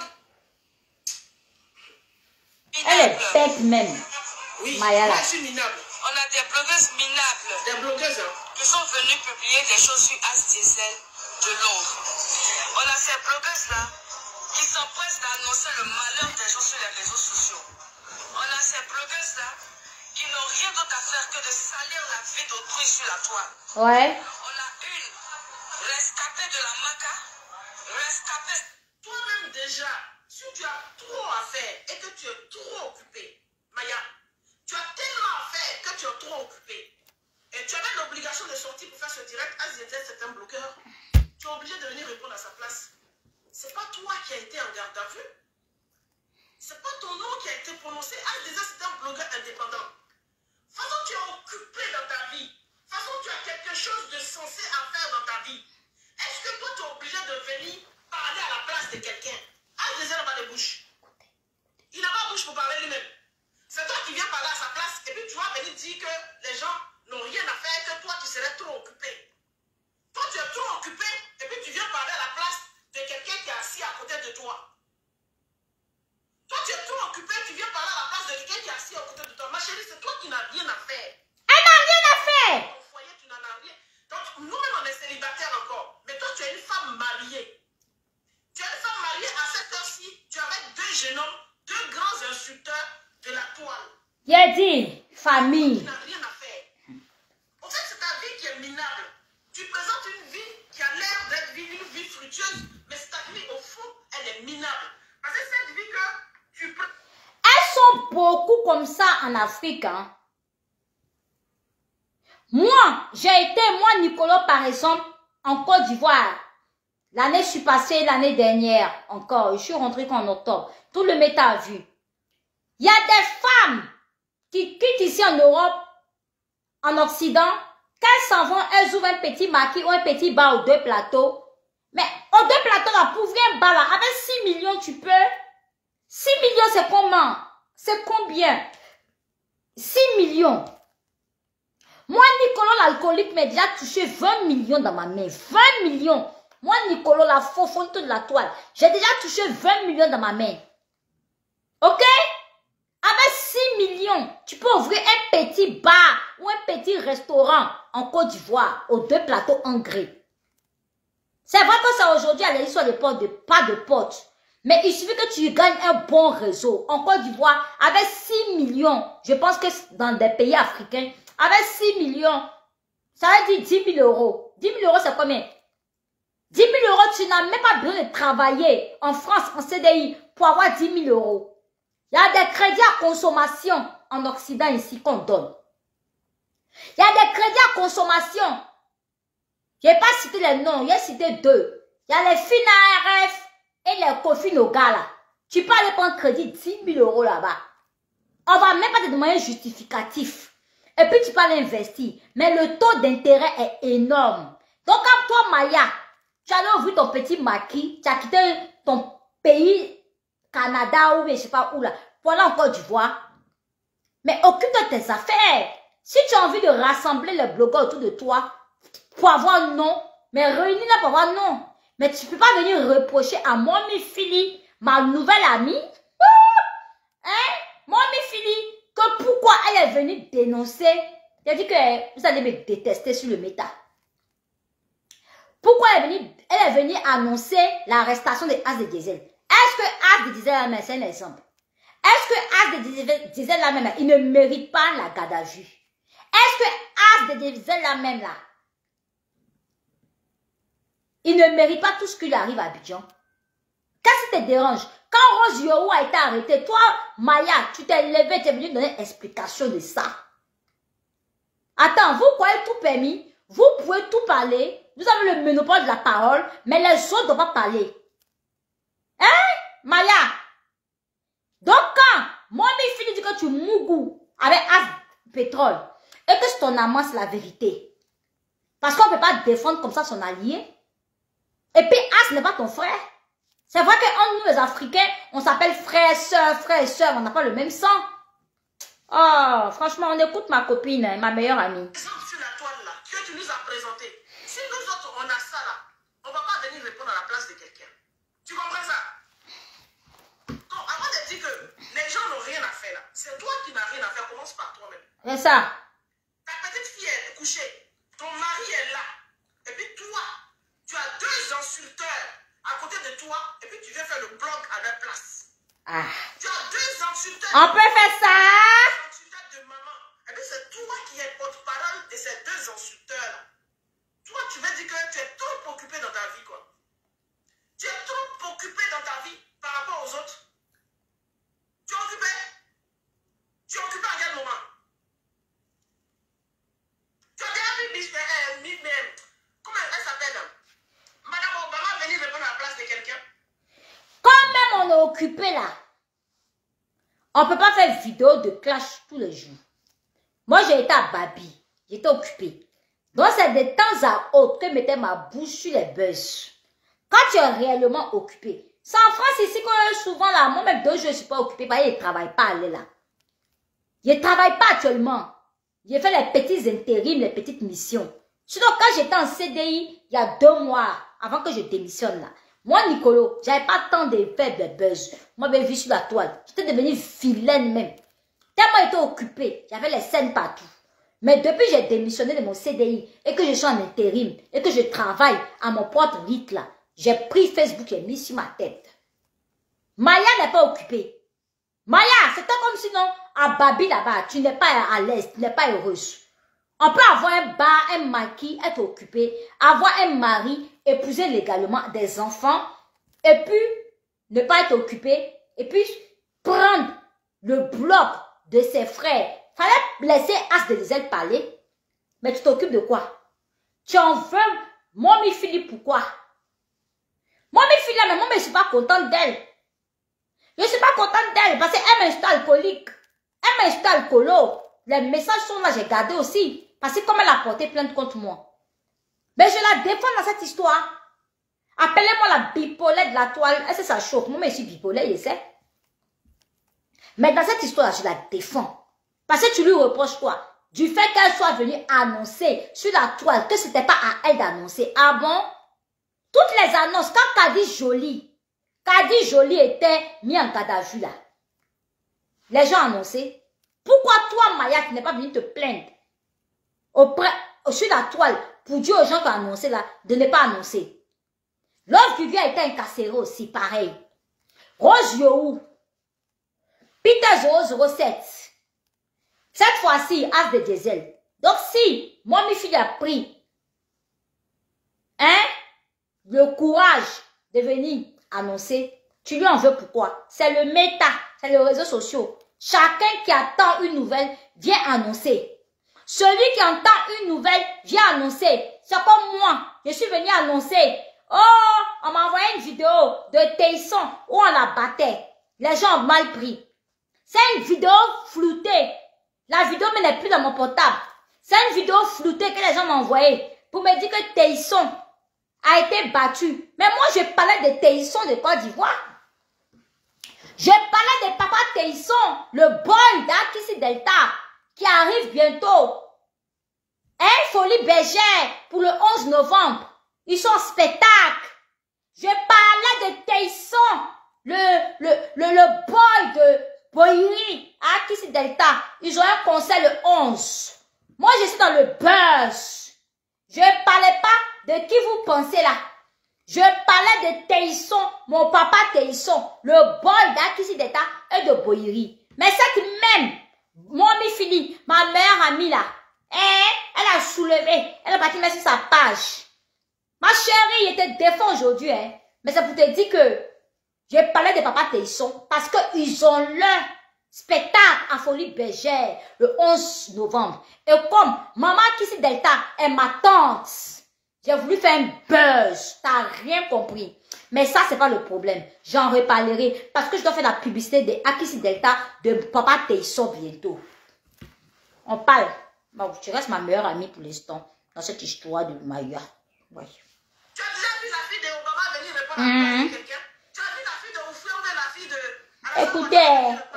Elle est bête même. Oui, Maya là. je suis minable. On a des blogueuses minables. Des blogueuses, hein, qui sont venues publier des choses sur As Diesel de Londres. On a ces blogueuses-là qui s'empressent d'annoncer le malheur des gens sur les réseaux sociaux. On a ces blogueuses-là qui n'ont rien d'autre à faire que de salir la vie d'autrui sur la toile. Ouais. On a une rescapée de la Maca, rescapée. Toi-même déjà, si tu as trop à faire et que tu es trop occupé, Maya, tu as tellement à faire que tu es trop occupé. Et tu avais l'obligation de sortir pour faire ce direct. As Diesel, c'est un bloqueur. Tu es obligé de venir répondre à sa place. C'est pas toi qui as été en garde à vue. C'est pas ton nom qui a été prononcé. As Diesel, c'est un blogueur indépendant. Façon, tu es occupé dans ta vie. Façon, tu as quelque chose de sensé à faire dans ta vie. Est-ce que toi, tu es obligé de venir parler à la place de quelqu'un? As Diesel n'a pas de bouche. Il n'a pas de bouche pour parler lui-même. C'est toi qui viens parler à sa place et puis tu vas venir dire que les gens n'ont rien à faire, que toi, tu serais trop occupé. Toi, tu es trop occupé et puis tu viens parler à la place de quelqu'un qui est assis à côté de toi. Toi, tu es trop occupé, tu viens parler à la place de quelqu'un qui est assis à côté de toi. Ma chérie, c'est toi qui n'as rien à faire. Elle n'a rien à faire. Au foyer, tu n'en as rien. Donc, nous-mêmes, on est célibataires encore. Mais toi, tu es une femme mariée. Tu es une femme mariée à cette heure-ci. Tu es avec deux jeunes hommes, deux grands insulteurs de la toile. Il a dit, famille. Tu n'as rien à faire. En fait, c'est ta vie qui est minable. Tu présentes une vie qui a l'air d'être une vie fructueuse, mais c'est ta vie, au fond, elle est minable. Parce que cette vie que tu... Elles sont beaucoup comme ça en Afrique. Hein. Moi, Nicolas, par exemple, en Côte d'Ivoire, l'année passée, l'année dernière, encore, je suis rentrée en octobre, tout le méta a vu. Il y a des femmes qui quittent ici en Europe, en Occident, quand elles s'en vont, elles ouvrent un petit maquis ou un petit bar aux deux plateaux. Mais aux deux plateaux, là, pour ouvrir un bar, là, avec 6 millions, tu peux. 6 millions, c'est comment? C'est combien? 6 millions. Moi, Nicolas, l'alcoolique, m'a déjà touché 20 millions dans ma main. 20 millions. Moi, Nicolas, la faufonte de la toile, j'ai déjà touché 20 millions dans ma main. Ok? Avec 6 millions, tu peux ouvrir un petit bar ou un petit restaurant en Côte d'Ivoire aux deux plateaux en grès. C'est vrai que ça aujourd'hui, à l'issue des portes, pas de potes. Mais il suffit que tu gagnes un bon réseau. En Côte d'Ivoire, avec 6 millions, je pense que dans des pays africains, avec 6 millions, ça veut dire 10 000 euros. 10 000 euros, c'est combien? 10 000 euros, tu n'as même pas besoin de travailler en France, en CDI, pour avoir 10 000 euros. Il y a des crédits à consommation en Occident ici qu'on donne. Il y a des crédits à consommation. Je n'ai pas cité les noms, j'ai cité 2. Il y a les FINARF et les Cofinoga là. Tu peux aller prendre crédit 10 000 euros là-bas. On ne va même pas te demander justificatif. Et puis tu peux aller investir. Mais le taux d'intérêt est énorme. Donc comme toi, Maya, tu allais ouvrir ton petit maquis, tu as quitté ton pays, Canada ou je ne sais pas où là, pour aller en Côte d'Ivoire. Mais occupe de tes affaires. Si tu as envie de rassembler les blogueurs autour de toi, pour avoir non, mais réunis-les pour avoir non. Mais tu ne peux pas venir reprocher à Mommy Philly, ma nouvelle amie, hein, Mommy Philly, que pourquoi elle est venue dénoncer. Elle dit que vous allez me détester sur le méta. Pourquoi elle est venue annoncer l'arrestation de As de Diesel? Est-ce que As de Diesel, c'est un exemple? Est-ce que As de Diesel là même, il ne mérite pas la garde à vue? Est-ce que As de Diesel là même là, il ne mérite pas tout ce qui lui arrive à Abidjan? Qu'est-ce qui te dérange? Quand Rose Yorou a été arrêté, toi, Maya, tu t'es levé, tu es venu donner explication de ça. Attends, vous croyez tout permis? Vous pouvez tout parler. Vous avez le monopole de la parole, mais les autres ne doivent pas parler. Hein, Maya? Donc quand Mommy Philly dit que tu mougou avec As pétrole et que c'est ton amant, c'est la vérité. Parce qu'on ne peut pas défendre comme ça son allié. Et puis As n'est pas ton frère. C'est vrai qu'entre nous les Africains, on s'appelle frère et soeur, on n'a pas le même sang. Oh, franchement, on écoute ma copine, ma meilleure amie. Sur la toile là, que tu nous as présenté. Si nous autres on a ça là, on ne va pas venir répondre à la place de quelqu'un. Tu comprends ça? Donc avant de dire que les gens n'ont rien à faire là, c'est toi qui n'as rien à faire, commence par toi-même. C'est ça. Ta petite fille est couchée, ton mari est là, et puis toi, tu as 2 insulteurs à côté de toi, et puis tu viens faire le blog à leur place. Ah. Tu as 2 insulteurs. On peut faire ça. 2 insulteurs de maman. Et puis c'est toi qui es porte-parole de ces 2 insulteurs-là. Toi, tu veux dire que tu es trop occupé dans ta vie, quoi. Tu es trop occupé dans ta vie par rapport aux autres. Tu es occupé? Tu es occupé à quel moment? Tu as déjà vu comment elle s'appelle? Madame Obama venir répondre à la place de quelqu'un? Quand même on est occupé là, on ne peut pas faire vidéo de clash tous les jours. Moi j'ai été à Babi, j'étais occupée. Donc c'est de temps à autre que je mettais ma bouche sur les buzz. Quand tu es réellement occupé. C'est en France ici que souvent là, moi-même 2 jours je ne suis pas occupée parce que je ne travaille pas aller là. Je ne travaille pas actuellement. J'ai fait les petits intérims, les petites missions. Sinon quand j'étais en CDI, il y a 2 mois, avant que je démissionne là, moi, Nicolo, j'avais pas le temps de faire des buzz. Moi, j'avais vu sur la toile. J'étais devenue vilaine même. Tellement j'étais occupée. J'avais les scènes partout. Mais depuis que j'ai démissionné de mon CDI et que je suis en intérim et que je travaille à mon propre rythme là, j'ai pris Facebook et mis sur ma tête. Maya n'est pas occupée. Maya, c'était comme sinon à Babi là-bas, tu n'es pas à l'aise, tu n'es pas heureuse. On peut avoir un bar, un maquis, être occupé, avoir un mari, épouser légalement des enfants, et puis ne pas être occupé, et puis prendre le bloc de ses frères. Fallait laisser As de Diesel parler, mais tu t'occupes de quoi? Tu en veux Mommy Philly, pourquoi? Mommy Philly, mais moi je ne suis pas contente d'elle. Je ne suis pas contente d'elle parce qu'elle m'installe alcoolique. Elle m'installe alcoolo. Les messages sont là, j'ai gardé aussi. Parce que comme elle a porté plainte contre moi. Mais je la défends dans cette histoire. Appelez-moi la bipolaire de la toile. Est-ce que ça chauffe? Moi, je suis bipolaire, je sais. Mais dans cette histoire-là, je la défends. Parce que tu lui reproches quoi? Du fait qu'elle soit venue annoncer sur la toile que ce n'était pas à elle d'annoncer. Ah bon? Toutes les annonces, quand Kadi Jolie était mis en garde à vue là. Les gens annonçaient. Pourquoi toi, Maya, tu n'es pas venue te plaindre sur la toile pour dire aux gens qui ont annoncé là de ne pas annoncer? Love Vivian a été incarcéré aussi, pareil. Rose Yorou, Peter 007. Cette fois-ci, As de Diesel. Donc si moi, mes filles a pris, hein, le courage de venir annoncer, tu lui en veux pourquoi? C'est le méta, c'est les réseaux sociaux. Chacun qui attend une nouvelle vient annoncer. Celui qui entend une nouvelle vient annoncer. C'est comme moi, je suis venu annoncer. Oh, on m'a envoyé une vidéo de Taïson où on la battait. Les gens ont mal pris. C'est une vidéo floutée. La vidéo n'est plus dans mon portable. C'est une vidéo floutée que les gens m'ont envoyée pour me dire que Taïson a été battu. Mais moi, je parlais de Taïson de Côte d'Ivoire. Je parlais de Papa Taïson, le boy d'Akissi Delta, qui arrive bientôt. Un folie bergère pour le 11 novembre. Ils sont en spectacle. Je parlais de Taïson, le boy de Boyri à Akissi Delta. Ils ont un concert le 11. Moi, je suis dans le buzz. Je ne parlais pas de qui vous pensez là. Je parlais de Taïson, mon papa Taïson, le boy d'Akissi Delta et de Boyri. Mais cette même, Mommy Philly, ma meilleure amie là, elle a soulevé, elle a bâti sur sa page. Ma chérie, il était défunt aujourd'hui, hein. Mais c'est pour te dire que j'ai parlé de papa Taïson parce qu'ils ont leur spectacle à Folie Bergère le 11 novembre. Et comme maman Akissi Delta est ma tante, j'ai voulu faire un buzz. T'as rien compris. Mais ça, c'est pas le problème. J'en reparlerai parce que je dois faire la publicité de Akissi Delta de papa Taïson bientôt. On parle. Bon, tu restes ma meilleure amie pour l'instant dans cette histoire de Maya. Ouais. Tu as déjà vu la fille de Obama venir répondre à quelqu'un? Tu as vu la fille de Oufoué ou la fille de...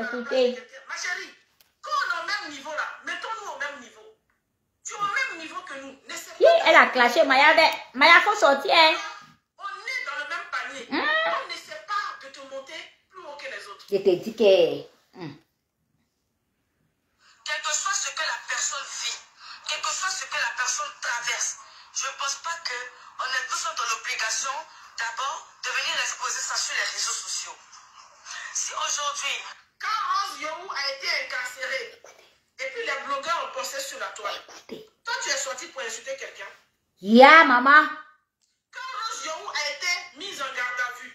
Écoutez. Ma chérie, quand on est au même niveau là, mettons-nous au même niveau. Tu es au même niveau que nous. Elle a clashé Maya. Maya, faut sortir. Hein? On est dans le même panier. On n'essaie pas de te monter plus haut que les autres. Je te dis que... Quel que soit ce que la personne vit, quel que soit ce que la personne traverse, je ne pense pas qu'on est tous dans l'obligation d'abord de venir exposer ça sur les réseaux sociaux. Si aujourd'hui, quand Rose Yohou a été incarcérée, et puis les blogueurs ont posté sur la toile, toi tu es sorti pour insulter quelqu'un? Yeah, maman. Quand Rose Yohou a été mise en garde à vue,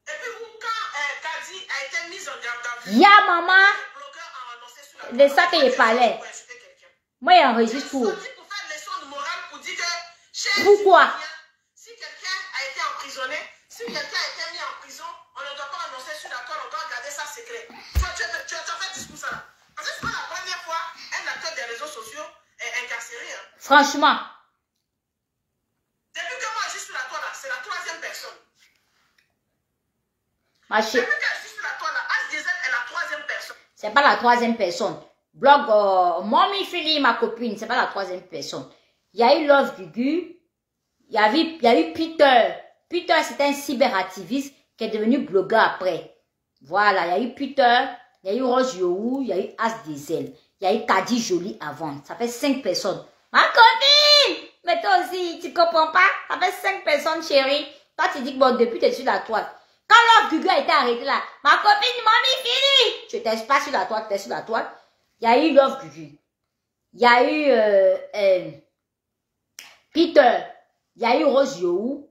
et puis quand Kadi a été mise en garde à vue, yeah, maman. les blogueurs ont annoncé sur la toile, De ça que je parlais. Moi, il enregistre tout. Pourquoi? Si quelqu'un a été emprisonné, si quelqu'un a été mis en prison, on ne doit pas annoncer sur la toile, on doit garder ça secret. Tu as fait discours ça là. Parce que c'est pas la première fois un acteur des réseaux sociaux est incarcéré. Hein. Franchement. Depuis que moi je suis sur la toile là, c'est la troisième personne. Ma chérie. Depuis que je suis sur la toile là, As Diesel est la troisième personne. C'est pas la troisième personne. Blog, Mommy Philly, ma copine, c'est pas la troisième personne. Il y a eu Love Gugu, il y a eu Peter. Peter, c'est un cyberactiviste qui est devenu blogueur après. Voilà, il y a eu Peter, il y a eu Rose Yohou, il y a eu As Diesel, il y a eu Kadi Jolie avant. Ça fait 5 personnes. Ma copine! Mais toi aussi, tu comprends pas? Ça fait 5 personnes, chérie. Toi, tu dis que bon, depuis, tu es sur la toile. Quand Love Gugu a été arrêté là, ma copine, Mommy Philly, tu n'étais pas sur la toile, tu es sur la toile. Il y a eu Love Gugu. Il y a eu Peter. Il y a eu Rose Yohou.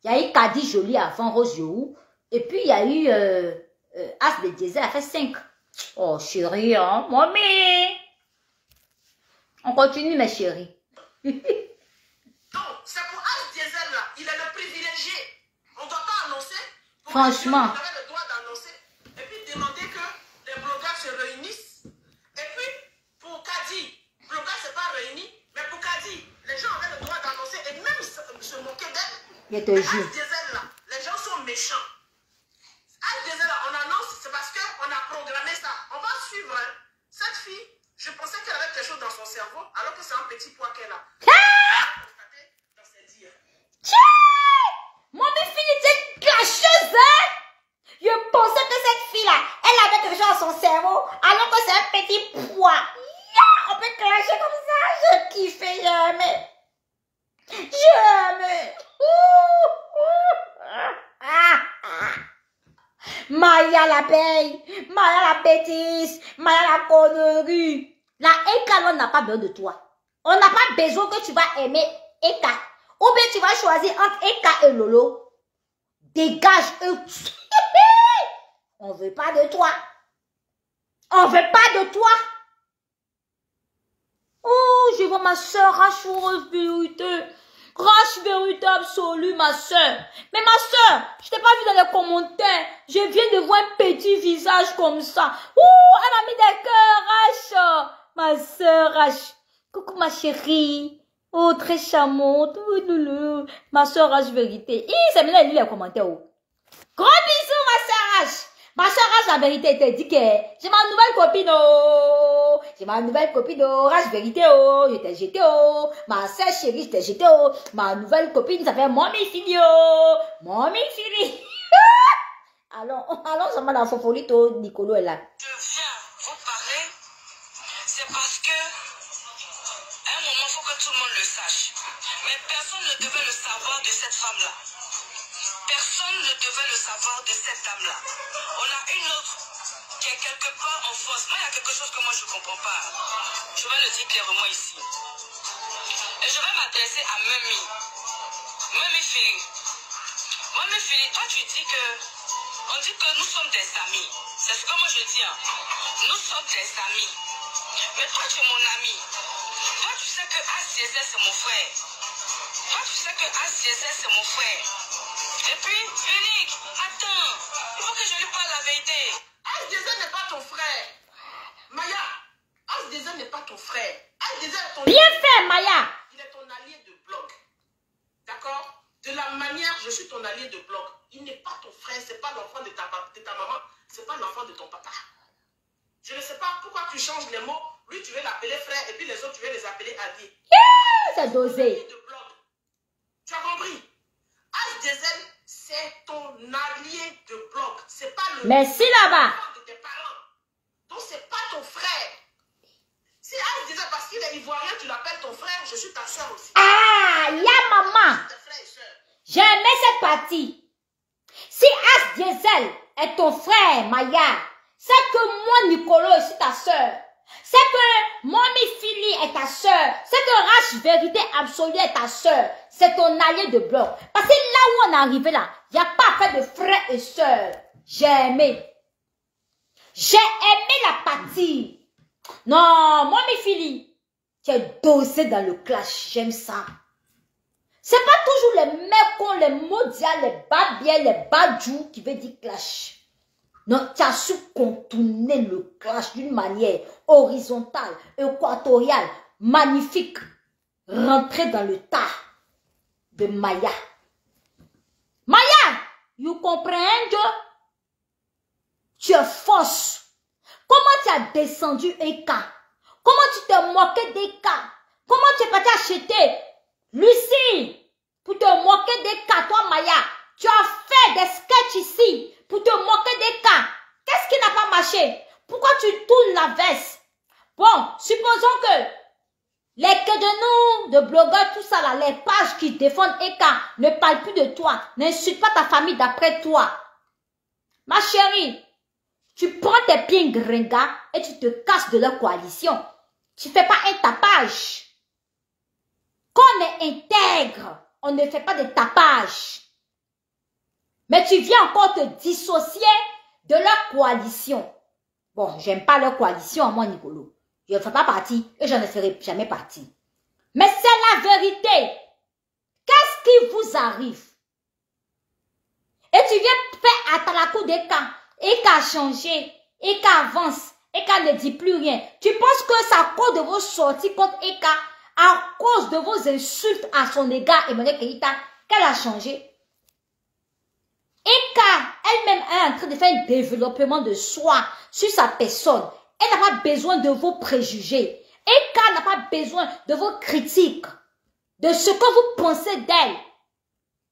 Il y a eu Kadi Jolie avant Rose Yohou. Et puis il y a eu As de Diesel. Elle a fait 5. Oh chérie, hein, mommy. On continue mes chéris. Donc, c'est pour As Diesel là. Il est le privilégié. On ne doit pas annoncer. Franchement. On avait le droit d'annoncer. Et puis demander que les blogueurs se réunissent. Et puis, pour Kadi, le blogueur ne s'est pas réuni. Mais pour Kadi, les gens avaient le droit d'annoncer et même se moquer d'elle. Je te jure. As Diesel là, les gens sont méchants. As Diesel là, on annonce, c'est parce qu'on a programmé ça. On va suivre. Hein. Cette fille, je pensais qu'elle avait quelque chose dans son cerveau, alors que c'est un petit poids qu'elle a. Dans ses dires. Mommy Philly, c'est clasheuse, hein? Je pensais que cette fille-là, elle avait quelque chose dans son cerveau, alors que c'est un petit poids. Yeah! On peut clasher comme ça. Je kiffais jamais. Jamais. Maya la paye, Maya la bêtise, Maya la connerie. La Eka, on n'a pas besoin de toi. On n'a pas besoin que tu vas aimer Eka. Ou bien tu vas choisir entre Eka et Lolo. Dégage eux. On veut pas de toi. On veut pas de toi. Oh, je vois ma soeur racheuse vérité. Rache vérité absolue, ma soeur. Mais ma soeur, je t'ai pas vu dans les commentaires. Je viens de voir un petit visage comme ça. Ouh, elle m'a mis des cœurs, Rache. Ma soeur, Rache. Coucou, ma chérie. Oh, très charmante. Ma soeur, Rache vérité. C'est maintenant, elle lit les commentaires. Oh. Gros bisous, ma soeur, Rache. Ma soeur, Rache, la vérité, elle te dit que j'ai ma nouvelle copine, oh. J'ai ma nouvelle copine, oh. Rache vérité, oh. Je t'ai jeté, oh. Ma soeur chérie, je t'ai jeté, oh. Ma nouvelle copine, ça fait Mommy Fili, oh. Mommy Fili. Allons seulement dans la fofolito, Nicolo est là. Je viens vous parler, c'est parce que, à un moment, il faut que tout le monde le sache. Mais personne ne devait le savoir de cette femme-là. Personne ne devait le savoir de cette dame-là. On a une autre qui est quelque part en France. Moi, il y a quelque chose que moi, je ne comprends pas. Je vais le dire clairement ici. Et je vais m'adresser à Memi. Memi Fili. Memi Fili, toi, tu dis que... On dit que nous sommes des amis. C'est ce que moi, je dis. Hein. Nous sommes des amis. Mais toi, tu es mon ami. Toi, tu sais que As-Diesel, c'est mon frère. Toi, tu sais que As-Diesel, c'est mon frère. Et puis, Félix, attends, il faut que je lui parle la vérité. As-Diesel n'est pas ton frère. Maya, As-Diesel n'est pas ton frère. As-Diesel est ton... Bien fait, Maya. Il est ton allié de bloc. D'accord? De la manière, je suis ton allié de bloc. Il n'est pas ton frère, c'est pas l'enfant de ta maman, c'est pas l'enfant de ton papa. Je ne sais pas pourquoi tu changes les mots. Lui, tu veux l'appeler frère et puis les autres, tu veux les appeler alliés. C'est dosé. Tu as compris? As-Diesel, c'est ton allié de bloc. C'est pas le Merci là-bas. de tes parents. Donc, c'est pas ton frère. Si As-Diesel, parce qu'il est ivoirien, tu l'appelles ton frère, je suis ta soeur aussi. Ah, ya maman. J'ai aimé cette partie. Si As-Diesel est ton frère, Maya, c'est que moi, Nicolo, je suis ta soeur. C'est que Mommy Fili est ta soeur. C'est que Rache Vérité Absolue est ta soeur. C'est ton allié de bloc. Parce que là où on est arrivé là, il n'y a pas à faire de frère et soeur. J'ai aimé. J'ai aimé la partie. Non, Mommy Fili, tu es dosé dans le clash. J'aime ça. C'est pas toujours les mecs, les maudias, les babiens, les badjous qui veut dire clash. Non, tu as su contourner le clash d'une manière horizontale, équatoriale, magnifique. Rentrer dans le tas de Maya. Maya, you comprends? Tu es fausse. Comment tu as descendu Eka? Comment tu t'es moqué d'Eka? Comment tu es parti acheter Lucie pour te moquer d'Eka, toi Maya? Tu as fait des sketchs ici pour te moquer d'Eka. Qu'est-ce qui n'a pas marché? Pourquoi tu tournes la veste? Bon, supposons que les que de nous, de blogueurs, tout ça là, les pages qui défendent Eka ne parlent plus de toi, n'insultent pas ta famille d'après toi. Ma chérie, tu prends tes pieds gringas et tu te casses de leur coalition. Tu ne fais pas un tapage. Quand on est intègre, on ne fait pas de tapage. Mais tu viens encore te dissocier de leur coalition. Bon, j'aime pas leur coalition à moi, Nicolo. Je ne fais pas partie et je ne ferai jamais partie. Mais c'est la vérité. Qu'est-ce qui vous arrive? Et tu viens faire à la cour d'Eka. Eka a changé. Eka avance. Eka ne dit plus rien. Tu penses que c'est à cause de vos sorties contre Eka, à cause de vos insultes à son égard, Emmanuel Keïta, qu'elle a changé? Eka, elle-même est en train de faire un développement de soi sur sa personne. Elle n'a pas besoin de vos préjugés. Eka n'a pas besoin de vos critiques, de ce que vous pensez d'elle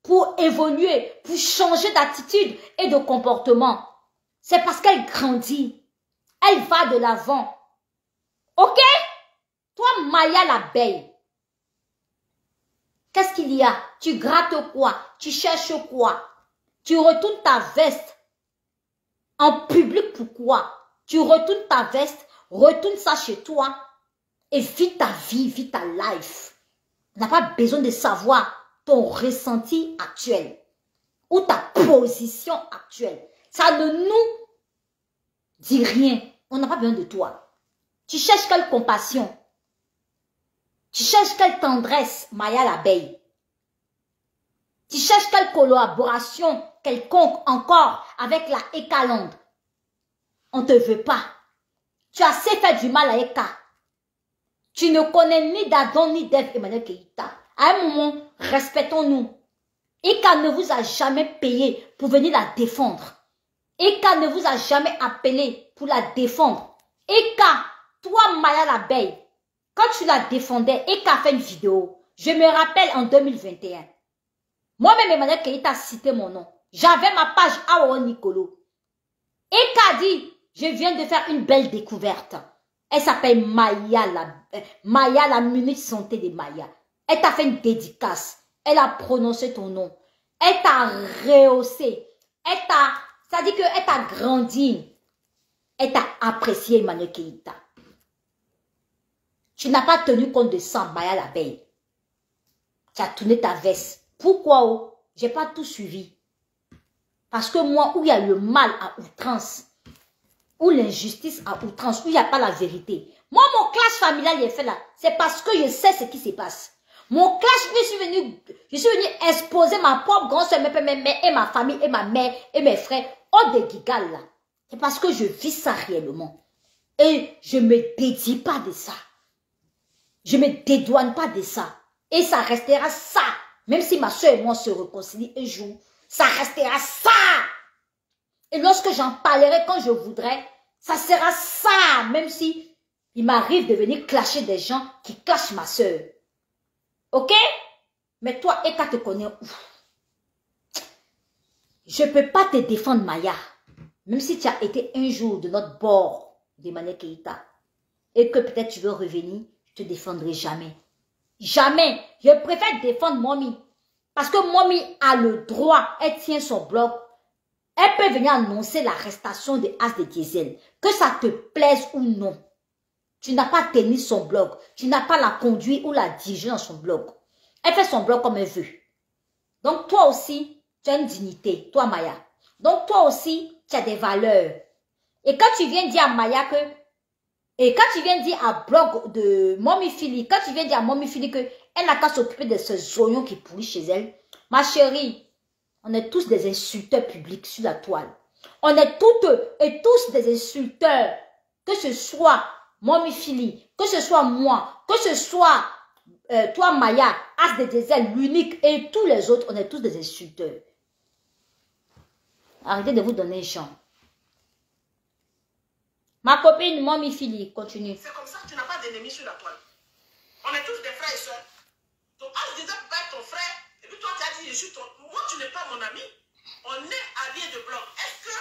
pour évoluer, pour changer d'attitude et de comportement. C'est parce qu'elle grandit. Elle va de l'avant. Ok? Toi, Maya l'abeille. Qu'est-ce qu'il y a? Tu grattes quoi? Tu cherches quoi? Tu retournes ta veste en public, pourquoi? Tu retournes ta veste, retourne ça chez toi et vis ta vie, vis ta life. On n'a pas besoin de savoir ton ressenti actuel ou ta position actuelle. Ça ne nous dit rien. On n'a pas besoin de toi. Tu cherches quelle compassion? Tu cherches quelle tendresse, Maya l'abeille? Tu cherches quelle collaboration quelconque encore avec la Eka-Land? On ne te veut pas. Tu as assez fait du mal à Eka. Tu ne connais ni d'Adam ni d'Ève Emmanuel Keïta. À un moment, respectons-nous. Eka ne vous a jamais payé pour venir la défendre. Eka ne vous a jamais appelé pour la défendre. Eka, toi Maya l'abeille, quand tu la défendais, Eka a fait une vidéo. Je me rappelle en 2021. Moi-même, Emmanuel Keïta a cité mon nom. J'avais ma page Awa Nicolo. Eka dit, je viens de faire une belle découverte. Elle s'appelle Maya, la minute santé de Maya. Elle t'a fait une dédicace. Elle a prononcé ton nom. Elle t'a rehaussé. Ça dit qu'elle t'a grandi. Elle t'a apprécié, Emmanuel Keïta. Tu n'as pas tenu compte de ça, Maya l'abeille. Tu as tourné ta veste. Pourquoi? Oh? Je n'ai pas tout suivi. Parce que moi, où il y a le mal à outrance, où l'injustice à outrance, où il n'y a pas la vérité. Moi, mon clash familial, il est fait là. C'est parce que je sais ce qui se passe. Mon clash, je suis venu exposer ma propre grand-soeur, et ma famille, et ma mère, et mes frères, au de Gigal là. C'est parce que je vis ça réellement. Et je ne me dédie pas de ça. Je ne me dédouane pas de ça. Et ça restera ça. Même si ma soeur et moi se réconcilient un jour, ça restera ça. Et lorsque j'en parlerai quand je voudrais, ça sera ça. Même si il m'arrive de venir clasher des gens qui clashent ma soeur. Ok? Mais toi, Eka te connaît où? Je ne peux pas te défendre, Maya. Même si tu as été un jour de notre bord d'Emmanuel Keïta. Et que peut-être tu veux revenir, je ne te défendrai jamais. Jamais. Je préfère défendre Mommy. Parce que Mommy a le droit, elle tient son blog. Elle peut venir annoncer l'arrestation de As de Diesel. Que ça te plaise ou non. Tu n'as pas tenu son blog. Tu n'as pas la conduite ou la diriger dans son blog. Elle fait son blog comme elle veut. Donc toi aussi, tu as une dignité. Toi Maya. Donc toi aussi, tu as des valeurs. Et quand tu viens dire à Maya que... Et quand tu viens dire à blog de Mommy Philly, quand tu viens dire à Mommy Philly que elle n'a qu'à s'occuper de ces oignons qui pourrissent chez elle, ma chérie, on est tous des insulteurs publics sur la toile. On est toutes et tous des insulteurs. Que ce soit Mommy Philly, que ce soit moi, que ce soit toi Maya, As de Diesel, l'unique et tous les autres, on est tous des insulteurs. Arrêtez de vous donner champ. Ma copine Mommy Philly, continue. C'est comme ça que tu n'as pas d'ennemis sur la toile. On est tous des frères et sœurs. Donc As Diesel peut pas être ton frère. Et puis toi tu as dit je suis ton... Moi tu n'es pas mon ami. On est alliés de blanc. Est-ce que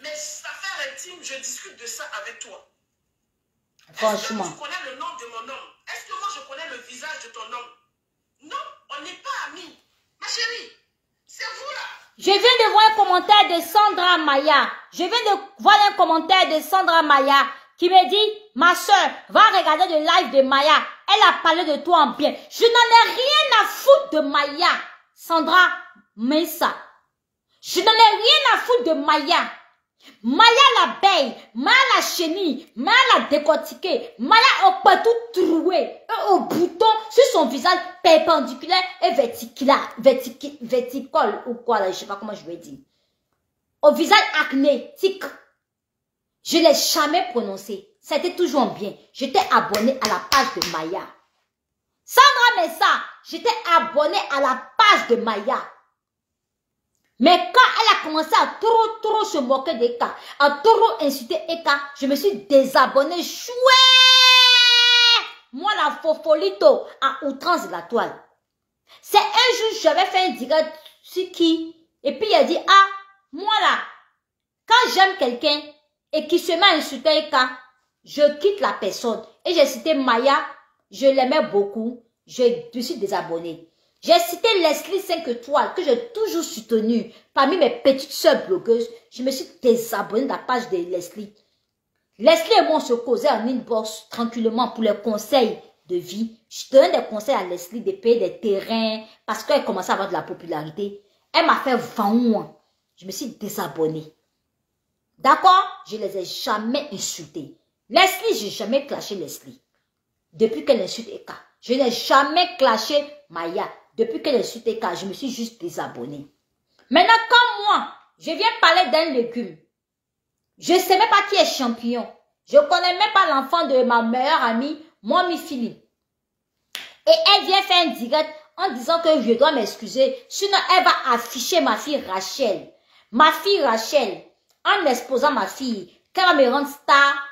mes affaires intimes, je discute de ça avec toi? Franchement. Est-ce que tu connais le nom de mon homme? Est-ce que moi je connais le visage de ton homme? Non, on n'est pas amis. Ma chérie, c'est vous là. Je viens de voir un commentaire de Sandra Maya. Je viens de voir un commentaire de Sandra Maya qui me dit, ma soeur, va regarder le live de Maya. Elle a parlé de toi en bien. Je n'en ai rien à foutre de Maya. Sandra Messa. Je n'en ai rien à foutre de Maya. Maya l'abeille, Maya la chenille, Maya la décortiquée, Maya au partout troué, au bouton sur son visage perpendiculaire et vertical ou quoi là, je sais pas comment je vais dire. Au visage acnétique. Je l'ai jamais prononcé. C'était toujours bien. J'étais abonné à la page de Maya. Sandra Messa, j'étais abonné à la page de Maya. Mais quand elle a commencé à trop se moquer d'Eka, à trop insulter Eka, je me suis désabonnée. Chouette! Moi, la fofolito à outrance de la toile. C'est un jour, j'avais fait un direct sur qui, et puis il a dit, ah, moi là, quand j'aime quelqu'un et qui se met à insulter Eka, je quitte la personne. Et j'ai cité Maya, je l'aimais beaucoup, je me suis désabonnée. J'ai cité Leslie 5 étoiles que j'ai toujours soutenue parmi mes petites sœurs blogueuses. Je me suis désabonnée de la page de Leslie. Leslie et moi, on se causait en inbox tranquillement pour les conseils de vie. Je donnais des conseils à Leslie de payer des terrains parce qu'elle commençait à avoir de la popularité. Elle m'a fait vendre. Je me suis désabonnée. D'accord? Je ne les ai jamais insultés. Leslie, je n'ai jamais clashé Leslie. Depuis que l'insulte est cas. Je n'ai jamais clashé Maya. Depuis que l'insulte est cas, je me suis juste désabonnée. Maintenant, comme moi, je viens parler d'un légume. Je ne sais même pas qui est champion. Je ne connais même pas l'enfant de ma meilleure amie, Mommy Philippe. Et elle vient faire un direct en disant que je dois m'excuser. Sinon, elle va afficher ma fille Rachel. Ma fille Rachel, en exposant ma fille, qu'elle va me rendre star